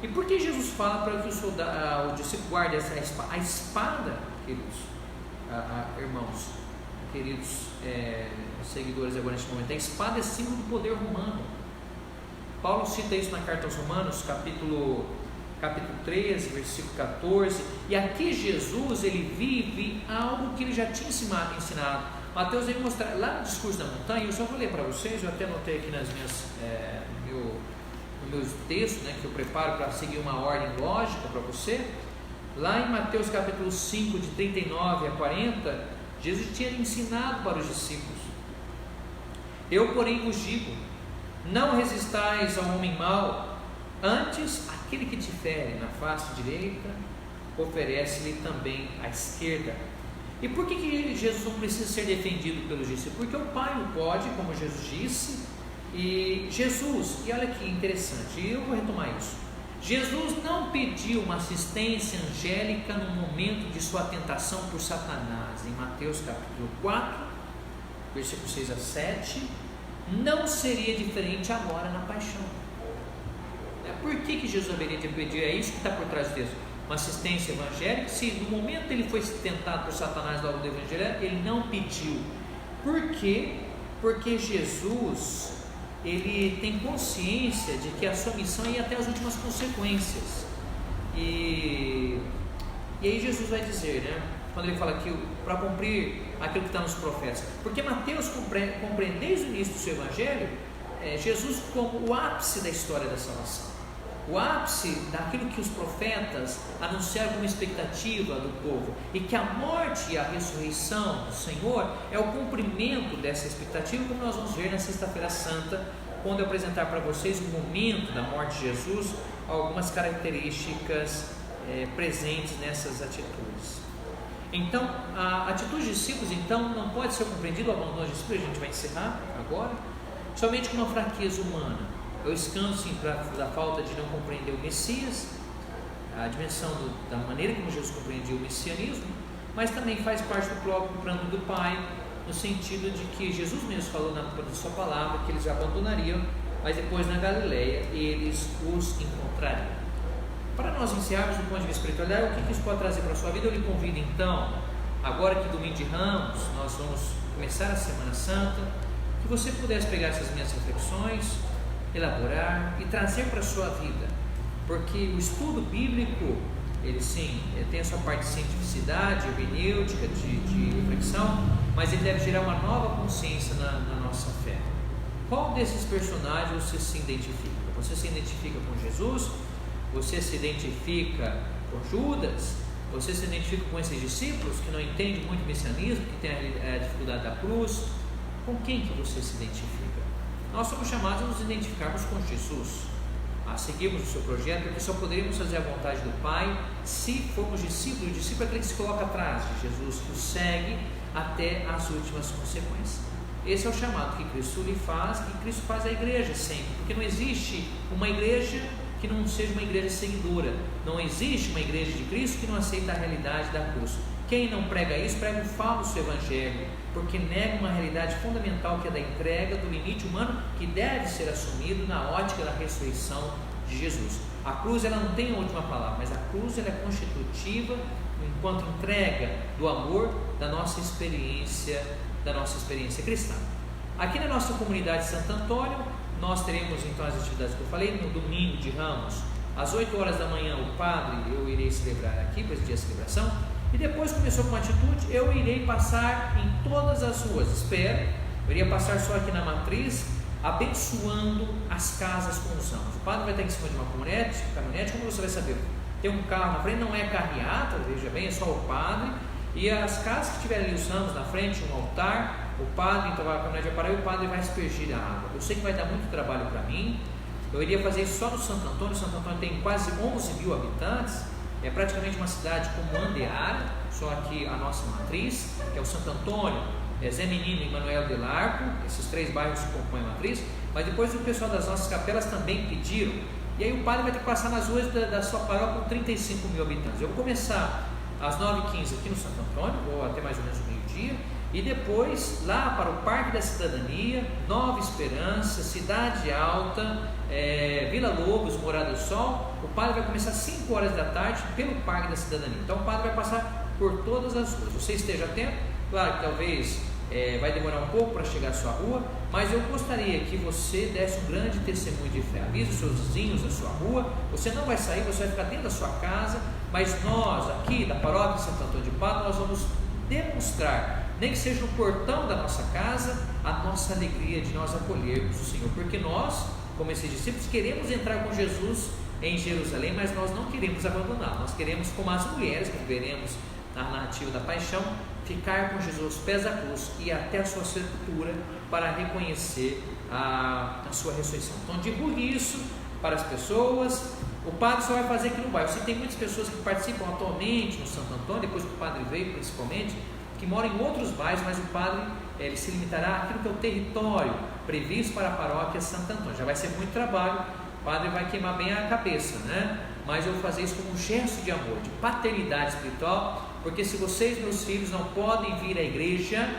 E por que Jesus fala para que o discípulo guarde a espada, queridos irmãos, queridos seguidores agora neste momento? A espada é símbolo do poder romano. Paulo cita isso na carta aos Romanos, capítulo 13, versículo 14, e aqui Jesus, ele vive algo que ele já tinha ensinado. Mateus veio mostrar, lá no discurso da montanha, eu só vou ler para vocês, eu até anotei aqui nos meus textos, que eu preparo para seguir uma ordem lógica para você. Lá em Mateus capítulo 5, de 39 a 40, Jesus tinha ensinado para os discípulos: eu porém vos digo, não resistais ao homem mau, antes aquele que te fere na face direita, oferece-lhe também a esquerda. E por que Jesus não precisa ser defendido pelos discípulos? Porque o Pai o pode, como Jesus disse. E olha que interessante, e eu vou retomar isso, Jesus não pediu uma assistência angélica no momento de sua tentação por Satanás. Em Mateus capítulo 4, versículos 6 a 7, não seria diferente agora na paixão. Por que Jesus haveria de pedir? É isso que está por trás do texto. uma assistência evangélica, se no momento ele foi tentado por Satanás logo do Evangelho, ele não pediu. Por quê? Porque Jesus, ele tem consciência de que a sua missão ia até as últimas consequências. E aí Jesus vai dizer, né, quando ele fala que para cumprir aquilo que está nos profetas, porque Mateus compreende desde o início do seu Evangelho Jesus como o ápice da história da salvação, o ápice daquilo que os profetas anunciaram como expectativa do povo, e que a morte e a ressurreição do Senhor é o cumprimento dessa expectativa, como nós vamos ver na Sexta-feira Santa, quando eu apresentar para vocês o momento da morte de Jesus, algumas características presentes nessas atitudes. Então, a atitude dos discípulos então não pode ser compreendida, o abandono dos discípulos, a gente vai encerrar agora, somente com uma fraqueza humana. Eu escando sim da falta de não compreender o Messias, a dimensão da maneira como Jesus compreendia o messianismo, mas também faz parte do próprio plano do Pai, no sentido de que Jesus mesmo falou na sua palavra que eles abandonariam, mas depois na Galileia eles os encontrariam. Para nós encerrarmos do ponto de vista espiritual, o que isso pode trazer para a sua vida? Eu lhe convido então, agora que domingo de Ramos, nós vamos começar a Semana Santa, que você pudesse pegar essas minhas reflexões, elaborar e trazer para a sua vida, porque o estudo bíblico, ele sim, tem a sua parte de cientificidade, hermenêutica, de reflexão, mas ele deve gerar uma nova consciência na nossa fé. Qual desses personagens você se identifica? Você se identifica com Jesus? Você se identifica com Judas? Você se identifica com esses discípulos que não entendem muito o messianismo, que tem a dificuldade da cruz? Com quem que você se identifica? Nós somos chamados a nos identificarmos com Jesus, a seguirmos o seu projeto, porque só poderíamos fazer a vontade do Pai se formos discípulos. O discípulo é aquele que se coloca atrás de Jesus, que o segue até as últimas consequências. Esse é o chamado que Cristo lhe faz, e Cristo faz à igreja sempre, porque não existe uma igreja que não seja uma igreja seguidora, não existe uma igreja de Cristo que não aceita a realidade da cruz. Quem não prega isso, prega um falso evangelho, porque nega uma realidade fundamental, que é da entrega do limite humano, que deve ser assumido na ótica da ressurreição de Jesus. A cruz, ela não tem a última palavra, mas a cruz, ela é constitutiva enquanto entrega do amor da nossa experiência cristã. Aqui na nossa comunidade de Santo Antônio, nós teremos então as atividades que eu falei. No domingo de Ramos, às 8 horas da manhã, o padre, eu irei celebrar aqui, presidir a celebração, e depois começou com uma atitude, eu irei passar em todas as ruas, eu iria passar só aqui na matriz, abençoando as casas com os ramos. O padre vai estar em cima de uma caminhonete, como você vai saber? Tem um carro na frente, não é carreata, veja bem, é só o padre, e as casas que tiverem ali os ramos na frente, um altar, o padre, então a caminhonete vai parar e o padre vai aspergir a água. Eu sei que vai dar muito trabalho para mim, eu iria fazer isso só no Santo Antônio. Santo Antônio tem quase 11 mil habitantes, é praticamente uma cidade como Andeara, só aqui a nossa matriz, que é o Santo Antônio, Zé Menino e Manuel del Arco, esses 3 bairros que compõem a matriz, mas depois o pessoal das nossas capelas também pediram, e aí o padre vai ter que passar nas ruas da sua paróquia com 35 mil habitantes. Eu vou começar às 9h15 aqui no Santo Antônio, ou até mais ou menos o meio-dia, e depois lá para o Parque da Cidadania, Nova Esperança, Cidade Alta, Vila Lobos, Morada do Sol. O padre vai começar às 5 horas da tarde pelo Parque da Cidadania. Então o padre vai passar por todas as ruas. Você esteja atento, claro que talvez vai demorar um pouco para chegar à sua rua, mas eu gostaria que você desse um grande testemunho de fé. Avise os seus vizinhos da sua rua. Você não vai sair, você vai ficar dentro da sua casa, mas nós aqui da paróquia de Santo Antônio de Pádua, nós vamos demonstrar, nem que seja no portão da nossa casa, a nossa alegria de nós acolhermos o Senhor, porque nós, como esses discípulos, queremos entrar com Jesus em Jerusalém, mas nós não queremos abandonar. Nós queremos, como as mulheres que veremos na narrativa da paixão, ficar com Jesus aos pés da cruz e até a sua sepultura, para reconhecer a sua ressurreição. Então divulgue isso para as pessoas. O padre só vai fazer aqui no bairro. Você tem muitas pessoas que participam atualmente no Santo Antônio, depois que o padre veio principalmente, que moram em outros bairros, mas o padre ele se limitará àquilo que é o território previsto para a paróquia Santo Antônio. Já vai ser muito trabalho, o padre vai queimar bem a cabeça, né? Mas eu vou fazer isso como um gesto de amor, de paternidade espiritual, porque se vocês, meus filhos, não podem vir à igreja,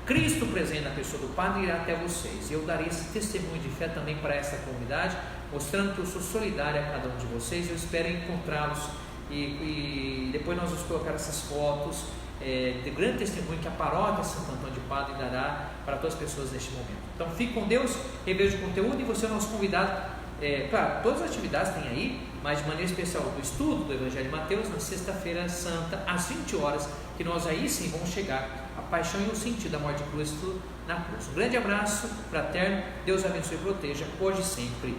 Cristo presente na pessoa do padre irá até vocês. E eu darei esse testemunho de fé também para essa comunidade, mostrando que eu sou solidário a cada um de vocês. Eu espero encontrá-los e depois nós vamos colocar essas fotos de grande testemunho que a paróquia Santo Antônio de Pádua dará para todas as pessoas neste momento. Então fique com Deus, reveja o conteúdo, e você é o nosso convidado. Claro, todas as atividades tem aí, mas de maneira especial do estudo do Evangelho de Mateus na sexta-feira santa, às 20 horas, que nós aí sim vamos chegar à paixão e o sentido da morte de Cristo na cruz. Um grande abraço fraterno, Deus abençoe e proteja, hoje e sempre.